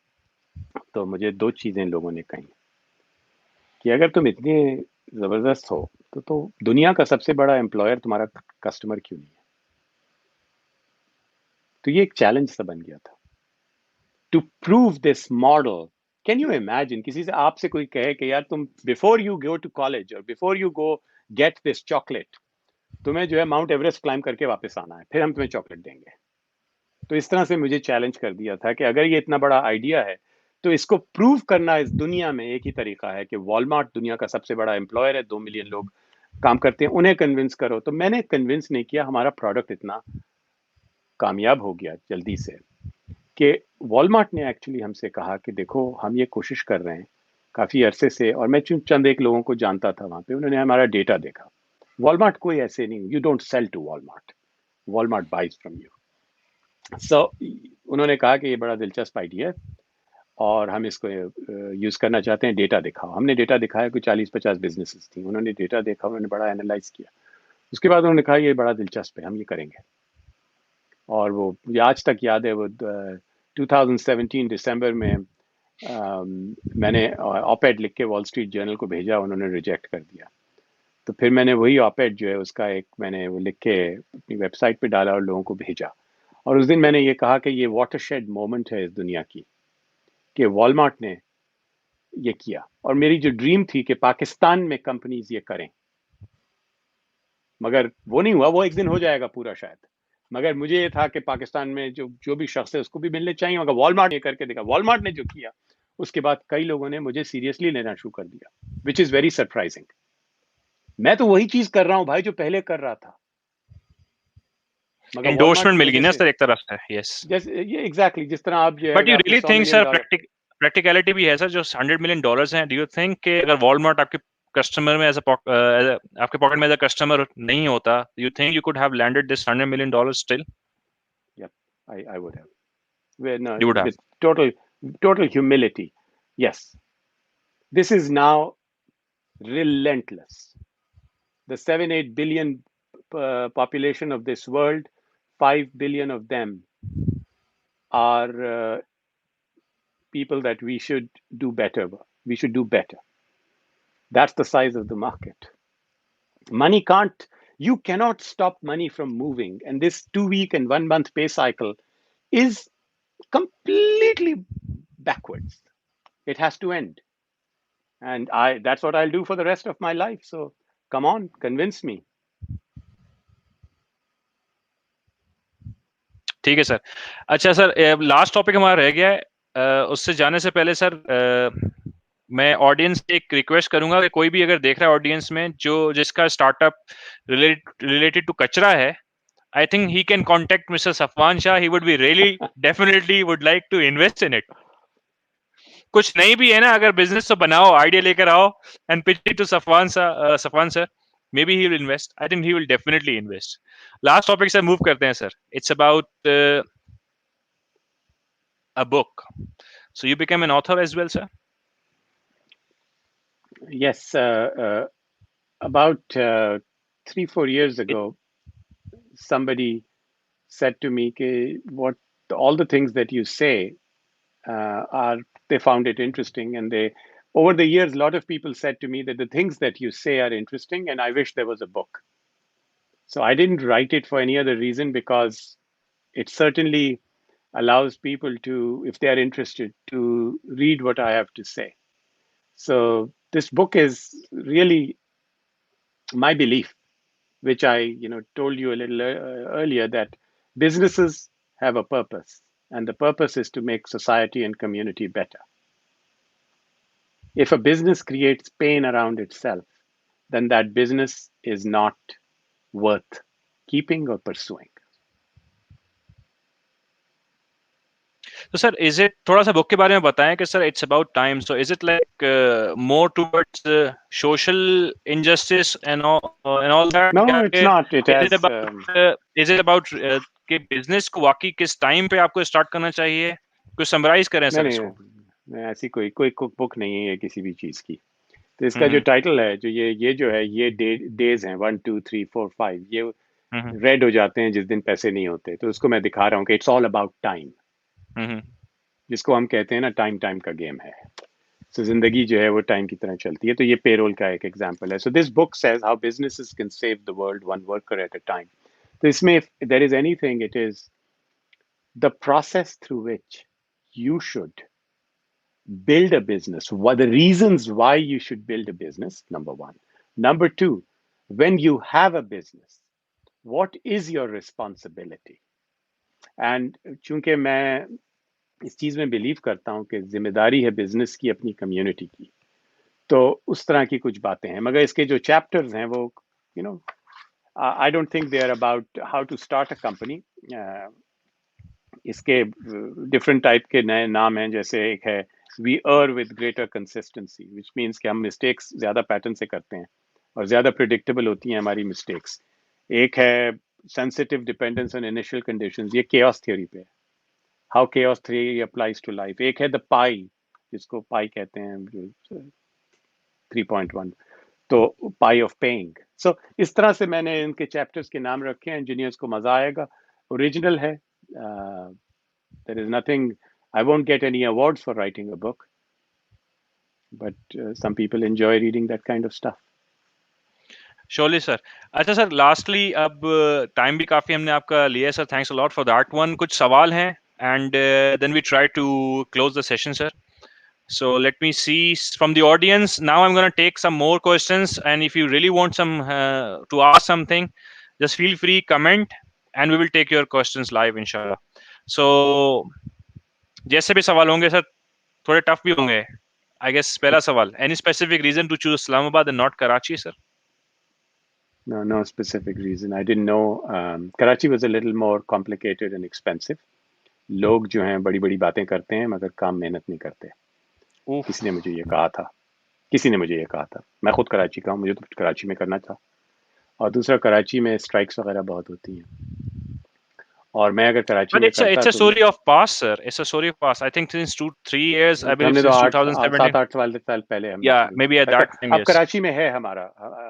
तो मुझे 2 चीज़ें लोगों ने कही कि अगर तुम इतने ज़बरदस्त हो तो दुनिया का सबसे बड़ा एम्प्लॉयर तुम्हारा कस्टमर क्यों नहीं है। तो ये एक चैलेंज सा बन गया था to prove this model. Can you imagine किसी से आपसे कोई कहे कि यार तुम before you go to college और before you go get this chocolate, तुम्हें जो है माउंट एवरेस्ट क्लाइम करके वापस आना है, फिर हम तुम्हें चॉकलेट देंगे। तो इस तरह से मुझे चैलेंज कर दिया था कि अगर ये इतना बड़ा आइडिया है तो इसको प्रूव करना इस दुनिया में एक ही तरीका है कि वॉलमार्ट दुनिया का सबसे बड़ा एम्प्लॉयर है, 2 मिलियन लोग काम करते हैं, उन्हें कन्विंस करो। तो मैंने कन्विंस नहीं किया, हमारा प्रोडक्ट इतना कामयाब हो गया जल्दी से कि वॉलमार्ट ने एक्चुअली हमसे कहा कि देखो हम ये कोशिश कर रहे हैं काफ़ी अरसे से, और मैं चंद एक लोगों को जानता था वहाँ पे, उन्होंने हमारा डेटा देखा। वॉलमार्ट कोई ऐसे नहीं, you don't sell to Walmart, Walmart buys from you. So उन्होंने कहा कि ये बड़ा दिलचस्प आइडिया है और हम इसको यूज़ करना चाहते हैं, डेटा दिखाओ। हमने डेटा दिखाया, कोई 40-50 बिजनेसेस थी, उन्होंने डेटा देखा, उन्होंने बड़ा एनालाइज किया। उसके बाद उन्होंने कहा ये बड़ा दिलचस्प है, हम ये करेंगे। और वो आज तक याद है, वो 2017 दिसंबर में मैंने ऑपेड लिख के वॉल स्ट्रीट जर्नल को भेजा, उन्होंने रिजेक्ट कर दिया। तो फिर मैंने वही ऑपेड जो है उसका एक मैंने वो लिख के अपनी वेबसाइट पे डाला और लोगों को भेजा। और उस दिन मैंने ये कहा कि ये वाटरशेड मोमेंट है इस दुनिया की, कि वॉलमार्ट ने ये किया। और मेरी जो ड्रीम थी कि पाकिस्तान में कंपनीज ये करें, मगर वो नहीं हुआ। वो एक दिन हो जाएगा पूरा शायद, मगर मुझे ये था कि पाकिस्तान में जो भी शख्स है उसको भी मिलने चाहिए। मगर वॉलमार्ट ये करके देखा, वॉलमार्ट ने जो किया उसके बाद कई लोगों ने मुझे सीरियसली लेना शुरू कर दिया, विच इज वेरी सरप्राइजिंग। मैं तो वही चीज कर रहा हूं भाई जो पहले कर रहा था, मगर वॉलमार्ट एंडोर्समेंट की मिल गई वजह ना से, सर एक तरफ से, यस। जैसे ये एग्जैक्टली जिस तरह आप जो बट है यू आपने really 100 think million sir dollar practicality भी है सर, जो 100 मिलियन डॉलर्स हैं, डू यू थिंक कि अगर वॉलमार्ट आपके कस्टमर में आपके पॉकेट में एज अ कस्टमर नहीं होता, you think you could have landed this 100 million dollars still? I would have. No, you would have. with total humility, yes. This is now relentless. The 7-8 billion population of this world, 5 billion of them are people that we should do better. We should do better. That's the size of the market. Money can't, you cannot stop money from moving. And this 2-week and 1-month pay cycle is completely backwards. It has to end. And that's what I'll do for the rest of my life. So come on, convince me. ठीक है sir. अच्छा sir, last topic हमारा रह गया है, उससे जाने से पहले सर मैं ऑडियंस से एक रिक्वेस्ट करूंगा कि कोई भी अगर देख रहा है ऑडियंस में जिसका स्टार्टअप रिलेटेड टू कचरा है, I think he can contact Mr. Safwan Shah. He would be really definitely would like to invest in it. कुछ नहीं भी है ना, अगर बिजनेस तो बनाओ, आइडिया लेकर आओ and pitch it to Safwan sir. Maybe he will invest. I think he will definitely invest. Last topic से move करते हैं sir. It's about a book. So you became an author as well, sir? Yes, about 3-4 years ago, somebody said to me, what all the things that you say they found it interesting, and over the years, a lot of people said to me that the things that you say are interesting, and I wish there was a book. So I didn't write it for any other reason, because it certainly allows people to, if they are interested, to read what I have to say. So this book is really my belief, which I told you a little earlier, that businesses have a purpose, and the purpose is to make society and community better. If a business creates pain around itself, then that business is not worth keeping or pursuing. So sir, is it, थोड़ा सा book के बारे में बताएं कि sir it's about time. So is it like more towards social injustice and all that? No, या it's फिर not. It is has it about कि business को वाकई किस time पे आपको start करना चाहिए? कुछ summarize करें सर नहीं, इसको। नहीं, ऐसी कोई कुक बुक नहीं है किसी भी चीज की। तो इसका जो टाइटल है, जो ये जो है, ये डेज हैं 1 2 3 4 5, ये रेड हो जाते हैं जिस दिन पैसे नहीं होते। तो उसको मैं दिखा रहा हूँ कि इट्स ऑल अबाउट टाइम, जिसको हम कहते हैं ना, टाइम का गेम है। सो जिंदगी जो है वो टाइम की तरह चलती है। तो ये पेरोल का एक एग्जांपल है। So this book says how businesses can save the world one worker at a time. तो इसमें if there is anything, it is the process through which you should build a business, what the reasons why you should build a business, number one. Number two, when you have a business, what is your responsibility? And चूंकि मैं इस चीज में believe करता हूं कि जिम्मेदारी है बिजनेस की अपनी कम्युनिटी की, तो उस तरह की कुछ बातें हैं। मगर इसके जो चैप्टर्स हैं वो I don't think they are about how to start a company. इसके डिफरेंट टाइप के नए नाम हैं। जैसे एक है we err with greater consistency, which means कि हम मिस्टेक्स ज़्यादा पैटर्न से करते हैं और ज़्यादा प्रिडिक्टेबल होती हैं हमारी मिस्टेक्स। एक है sensitive dependence on initial conditions, ये केओस थ्योरी पे है, how chaos theory applies to life. एक है द पाई, जिसको पाई कहते हैं 3.1। तो पाई ऑफ पेइंग. सो इस तरह से मैंने इनके चैप्टर्स के नाम रखे हैं. इंजीनियर्स को मजा आएगा. ओरिजिनल है. There is nothing. I won't get any awards for writing a book, but some people enjoy reading that kind of stuff. Surely sir. अच्छा सर, लास्टली अब टाइम भी काफी हमने आपका लिया है sir. Thanks a lot for that one. कुछ सवाल हैं and then we try to close the session sir. So let me see from the audience. Now I'm going to take some more questions, and if you really want some to ask something, just feel free, comment, and we will take your questions live, inshallah. So जैसे भी सवाल होंगे sir, थोड़े tough भी होंगे. I guess पहला सवाल, any specific reason to choose Islamabad and not Karachi, sir? No specific reason. I didn't know. Karachi was a little more complicated and expensive. लोग जो हैं बड़ी बड़ी बातें करते हैं मगर काम मेहनत नहीं करते. किसी ने मुझे ये कहा था. मैं खुद कराची का हूँ, मुझे तो कराची में करना था. और दूसरा, कराची में स्ट्राइक्स वगैरह बहुत होती हैं. और मैं अगर कराची But में it's a करता तो story of past, sir. It's a story of past. I think since 2-3 years, I believe हमने तो since 7-8 2017. साल पहले हमने Yeah, शुरू maybe किया. at that time, अब yes. कराची में है हमारा.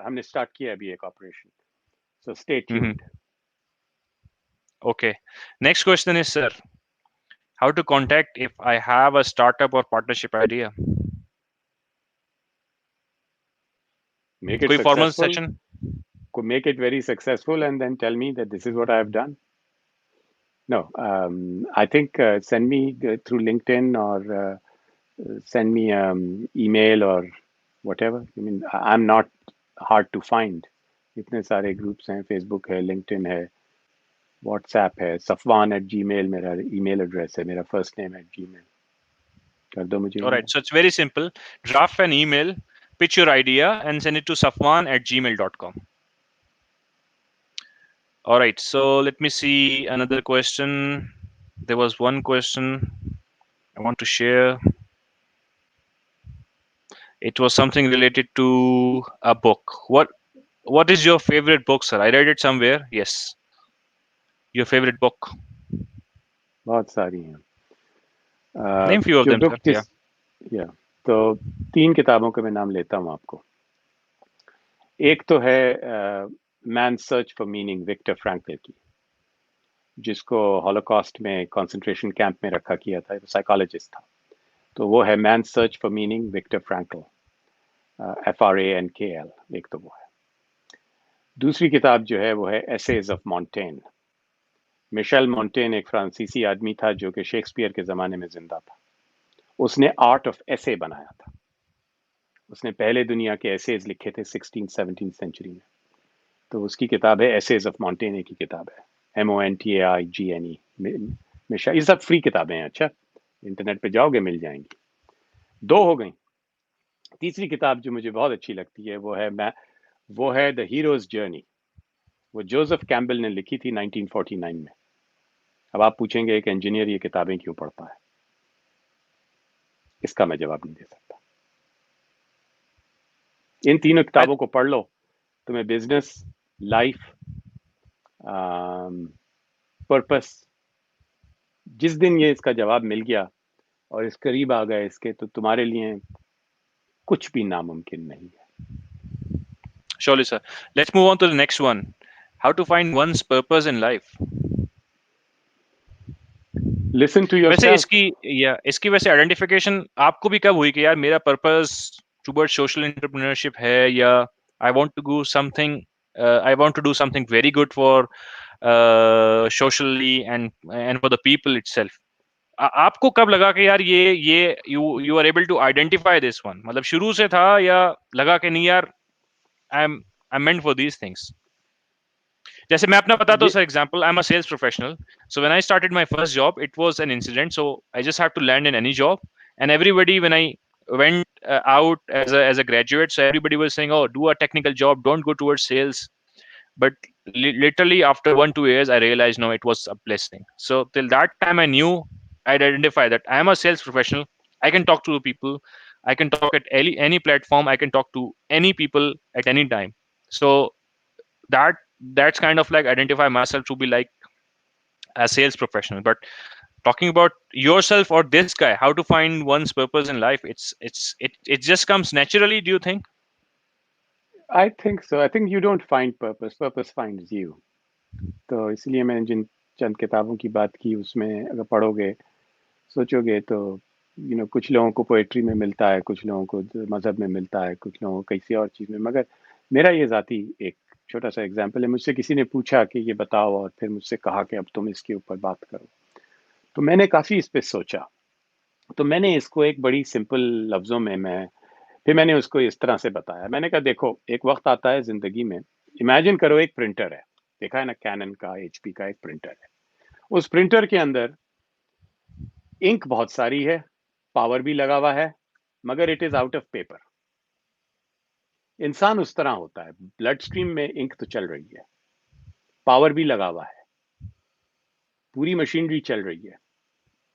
हमने स्टार्ट किया अभी एक operation. So stay tuned. Okay. Next question is, sir, how to contact if I have a startup or partnership idea? Make it कोई formal successful. section? Make it very successful and then tell me that this is what I have done. No, I think send me through LinkedIn or send me email or whatever. I mean, I'm not hard to find. इतने सारे groups हैं. Facebook है, LinkedIn है, WhatsApp है. safwan@gmail मेरा email address है. मेरा first name @gmail. कर दो मुझे. All right. So it's very simple. Draft an email, pitch your idea, and send it to safwan@gmail.com. All right. So let me see another question. There was one question I want to share. It was something related to a book. What is your favorite book, sir? I read it somewhere. Yes. Your favorite book? बहुत सारी हैं. Name few of जो them, book sir. Yeah. तो 3 किताबों के मैं नाम लेता हूँ आपको. एक तो है man search for meaning, Viktor Frankl की, जिसको हॉलोकॉस्ट में कंसंट्रेशन कैंप में रखा किया था. वो साइकोलॉजिस्ट था. तो वो है man search for meaning, Viktor Frankl. FRANKL. एक तो वो है. दूसरी किताब जो है वो है एसेज ऑफ मॉन्टेन. मिशेल मॉन्टेन एक फ्रांसीसी आदमी था जो कि शेक्सपियर के ज़माने में जिंदा था. उसने आर्ट ऑफ एसे बनाया था. उसने पहले दुनिया के एसेज लिखे थे 16th-17th सेंचुरी में. तो उसकी किताब है एसेज ऑफ मॉन्टेन की किताब है. MONTAIGNE. मिशेल. ये सब फ्री किताबें हैं. अच्छा, इंटरनेट पे जाओगे मिल जाएंगी. 2 हो गई. तीसरी किताब जो मुझे बहुत अच्छी लगती है वो है द हीरोज जर्नी. वो जोसेफ कैम्बल ने लिखी थी 1949 में. अब आप पूछेंगे एक इंजीनियर ये किताबें क्यों पढ़ता है? इसका मैं जवाब नहीं दे सकता. इन तीनों किताबों को पढ़ लो, तुम्हें बिजनेस, लाइफ, पर्पस, जिस दिन ये इसका जवाब मिल गया और इस करीब आ गए इसके, तो तुम्हारे लिए कुछ भी नामुमकिन नहीं है. Surely, sir. Let's move on to the next one. How to find one's purpose in life? Listen to yourself. वैसे इसकी वैसे आइडेंटिफिकेशन आपको भी कब हुई कि यार मेरा पर्पस टुवर्ड्स सोशल एंटरप्रेन्योरशिप है, या I want to do something very good for socially and for the people itself? आपको कब लगा कि यार ये you are able to identify this one? मतलब शुरू से था या लगा कि नहीं यार I am meant for these things? जैसे मैं अपना बताता हूँ sir example. I am a sales professional. So when I started my first job, it was an incident. So I just have to land in any job, and everybody when I went out as a graduate, so everybody was saying, oh, do a technical job, don't go towards sales. But literally after 1-2 years I realized no, it was a blessing. So till that time I knew, I'd identify that I am a sales professional. I can talk to people, I can talk at any platform, I can talk to any people at any time. So that's kind of like identify myself to be like a sales professional. But talking about yourself or this guy, how to find one's purpose in life, it just comes naturally, do you think? I think so. I think you don't find purpose. Purpose finds you. तो इसलिए मैंने जिन चंद किताबों की बात की उसमें अगर पढ़ोगे सोचोगे तो कुछ लोगों को पोएट्री में मिलता है, कुछ लोगों को मजहब में मिलता है, कुछ लोगों को किसी और चीज़ में। मगर मेरा ये ज़ाती एक छोटा सा एग्जाम्पल है। मुझसे किसी ने पूछा कि ये बताओ और फिर मुझसे कहा कि अब तुम इसके ऊपर बात करो। तो मैंने काफ़ी इस पे सोचा। तो मैंने इसको एक बड़ी सिंपल लफ्ज़ों में फिर मैंने उसको इस तरह से बताया। मैंने कहा देखो, एक वक्त आता है ज़िंदगी में, इमेजिन करो एक प्रिंटर है, देखा है ना, कैनन का, एचपी का एक प्रिंटर है। उस प्रिंटर के अंदर इंक बहुत सारी है, पावर भी लगा हुआ है, मगर it is out of paper. इंसान उस तरह होता है, ब्लड स्ट्रीम में इंक तो चल रही है, पावर भी लगा हुआ है, पूरी मशीनरी चल रही है,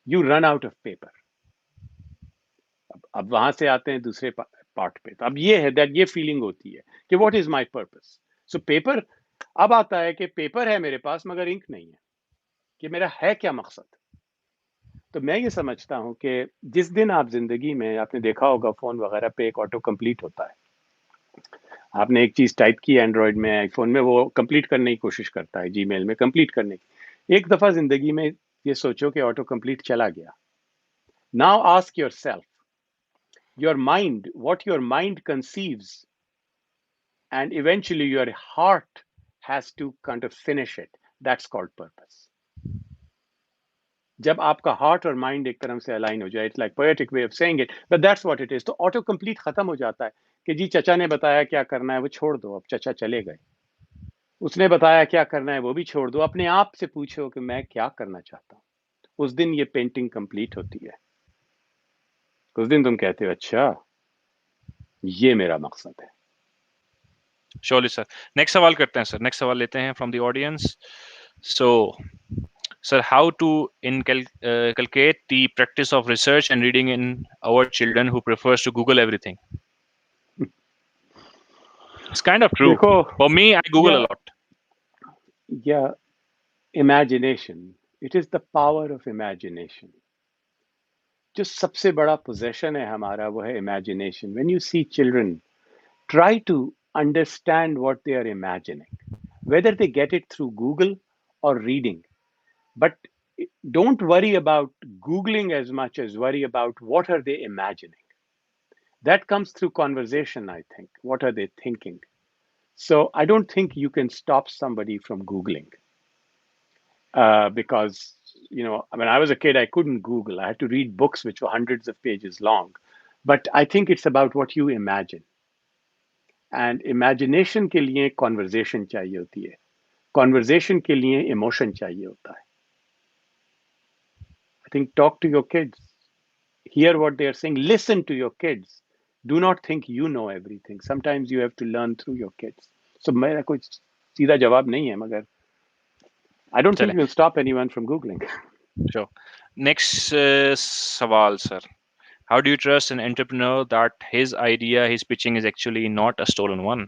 you run out of paper. अब वहां से आते हैं दूसरे पार्ट पे। तो अब ये है दैट ये फीलिंग होती है कि what is my purpose. So paper, अब आता है कि पेपर है मेरे पास मगर इंक नहीं है, कि मेरा है क्या मकसद। तो मैं ये समझता हूं कि जिस दिन आप जिंदगी में, आपने देखा होगा फोन वगैरह पे एक ऑटो कंप्लीट होता है, आपने एक चीज टाइप की एंड्रॉयड में, आईफोन में, वो कंप्लीट करने की कोशिश करता है, जीमेल में कंप्लीट करने की। एक दफा जिंदगी में ये सोचो कि ऑटो कंप्लीट चला गया। Now ask your self, your mind, what your mind conceives and eventually your heart has to kind of finish it, that's called purpose. जब आपका हार्ट और माइंड एक तरह से अलाइन हो जाए, it's like poetic way of saying it, but that's what it is. तो auto complete खत्म हो जाता है कि जी चचा ने बताया क्या करना है, वो छोड़ दो, अब चचा चले गए। उसने बताया क्या करना है, वो भी छोड़ दो। अपने आप से पूछो कि मैं क्या करना चाहता हूँ। उस दिन ये पेंटिंग कंप्लीट होती है। उस दिन तुम कहते हो अच्छा ये मेरा मकसद है। Surely sir. नेक्स्ट सवाल करते हैं सर, नेक्स्ट सवाल लेते हैं from the audience. So sir, how to inculcate the practice of research and reading in our children who prefers to Google everything? It's kind of true. देखो, For me, I Google या a lot. Imagination, it is the power of imagination. जो सबसे बड़ा possession है हमारा वो है imagination. When you see children, try to understand what they are imagining, whether they get it through Google or reading. But don't worry about Googling as much as worry about what are they imagining. That comes through conversation, I think. What are they thinking? So I don't think you can stop somebody from Googling because, when I was a kid, I couldn't Google. I had to read books which were hundreds of pages long. But I think it's about what you imagine. And imagination के लिए conversation चाहिए होती है, conversation के लिए emotion चाहिए होता है। I think talk to your kids, here what they are saying, listen to your kids, do not think you know everything, sometimes you have to learn through your kids. So मेरा कोई सीधा जवाब नहीं है, मगर I don't think you can stop anyone from googling. Sure. Next सवाल sir. How do you trust an entrepreneur that his idea he's pitching is actually not a stolen one?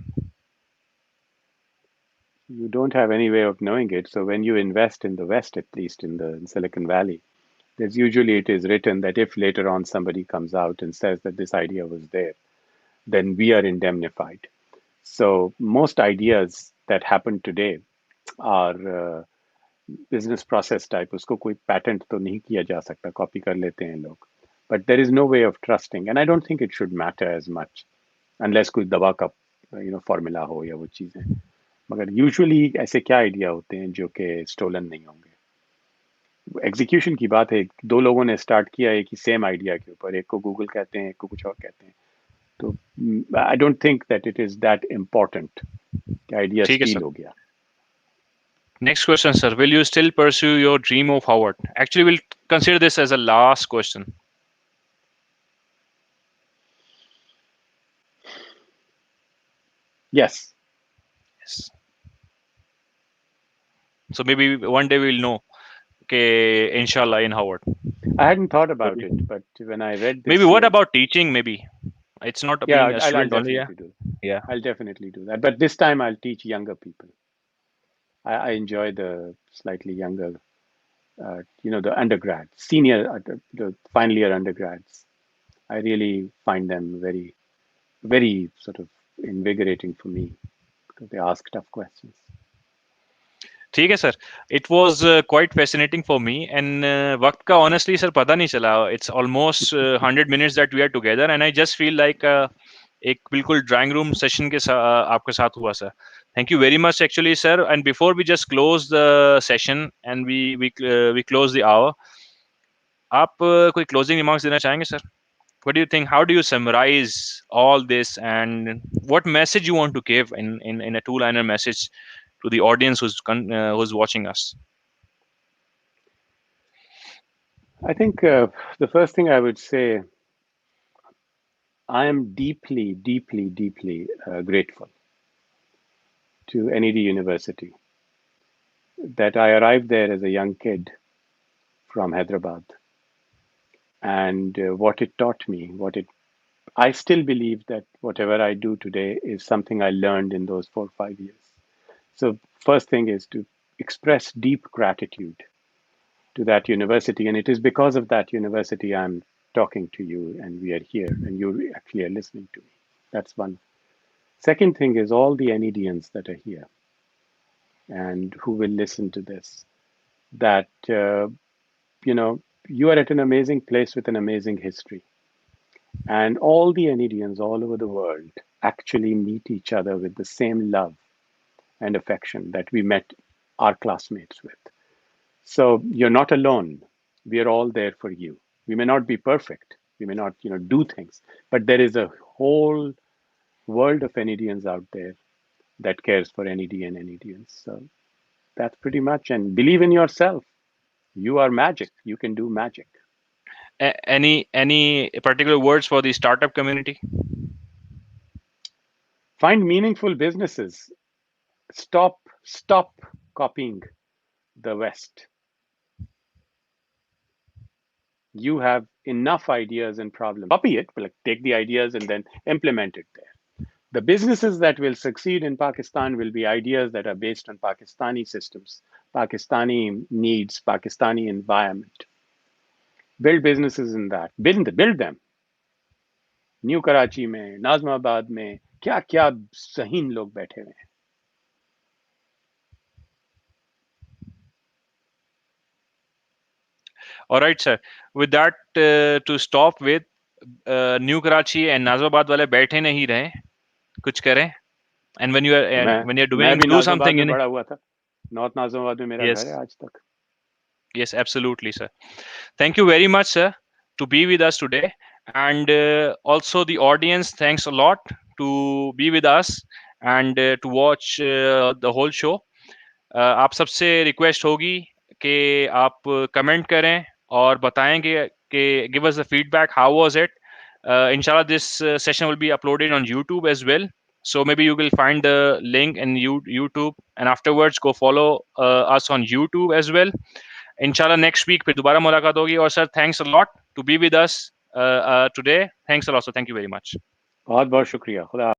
You don't have any way of knowing it. So when you invest in the West, at least in Silicon Valley, there's usually, it is written that if later on somebody comes out and says that this idea was there, then we are indemnified. So most ideas that happen today are business process type. उसको कोई patent तो नहीं किया जा सकता, copy कर लेते हैं लोग. But there is no way of trusting, and I don't think it should matter as much, unless कोई दवा का formula हो या वो चीजें. मगर usually ऐसे क्या idea होते हैं जो कि stolen नहीं होंगे. एग्जीक्यूशन की बात है, दो लोगों ने स्टार्ट किया एक ही सेम आइडिया के ऊपर, एक को गूगल कहते हैं, एक को कुछ और कहते हैं। तो आई don't think that it is that important कि आइडिया स्टील हो गया। Next question, sir. Will you still pursue your dream of Howard? Actually, we'll consider this as a last question. Yes. Yes. So maybe one day we'll know. Okay, inshallah, in Howard. I hadn't thought about it, but when I read this, maybe what about teaching? Maybe it's not being a student I'll only. definitely do. Yeah, I'll definitely do that. But this time I'll teach younger people. I enjoy the slightly younger, the undergrads, senior, the final year undergrads. I really find them very, very sort of invigorating for me because they ask tough questions. ठीक है sir. It was quite fascinating for me and वक्त का honestly sir पता नहीं चला. It's almost 100 minutes that we are together and I just feel like एक बिल्कुल drawing room session के आपके साथ हुआ sir. Thank you very much actually sir. And before we just close the session and we close the hour, आप कोई closing remarks देना चाहेंगे sir? What do you think? How do you summarize all this and what message you want to give in a two-liner message to the audience who's watching us? I think the first thing I would say, I am deeply, deeply, deeply grateful to NED University that I arrived there as a young kid from Hyderabad. And what it taught me, I still believe that whatever I do today is something I learned in those 4 or 5 years. So first thing is to express deep gratitude to that university. And it is because of that university I'm talking to you and we are here and you actually are listening to me. That's one. Second thing is all the NEDians that are here and who will listen to this, that, you are at an amazing place with an amazing history. And all the NEDians all over the world actually meet each other with the same love and affection that we met our classmates with. So you're not alone. We are all there for you. We may not be perfect. We may not, do things, but there is a whole world of NEDians out there that cares for NED and NEDians. So that's pretty much. And believe in yourself. You are magic. You can do magic. Any particular words for the startup community? Find meaningful businesses. Stop copying the West. You have enough ideas and problems. Copy it, but take the ideas and then implement it there. The businesses that will succeed in Pakistan will be ideas that are based on Pakistani systems, Pakistani needs, Pakistani environment. Build businesses in that. Build them. New Karachi में, नाज़माबाद में क्या सहीन लोग बैठे हुए हैं. All right, sir. With that, to stop with, New Karachi and Nazrabad वाले बैठे नहीं रहे, कुछ करें. And when you're doing, do something in it. बड़ा हुआ था. नॉर्थ नाज़माबाद में मेरा घर है आज तक. Yes, absolutely, sir. Thank you very much, sir, to be with us today. And also the audience, thanks a lot to be with us and to watch the whole show. आप सबसे request होगी कि आप comment करें और बताएंगे कि give us the feedback, how was it. Inshallah, this session will be uploaded on YouTube as well. So maybe you will find the link in YouTube and afterwards go follow us on YouTube as well. Inshallah, next week फिर दोबारा मुलाकात होगी. और sir, thanks a lot to be with us today. Thanks a lot, sir. Thank you very much. बहुत बहुत शुक्रिया. खुदा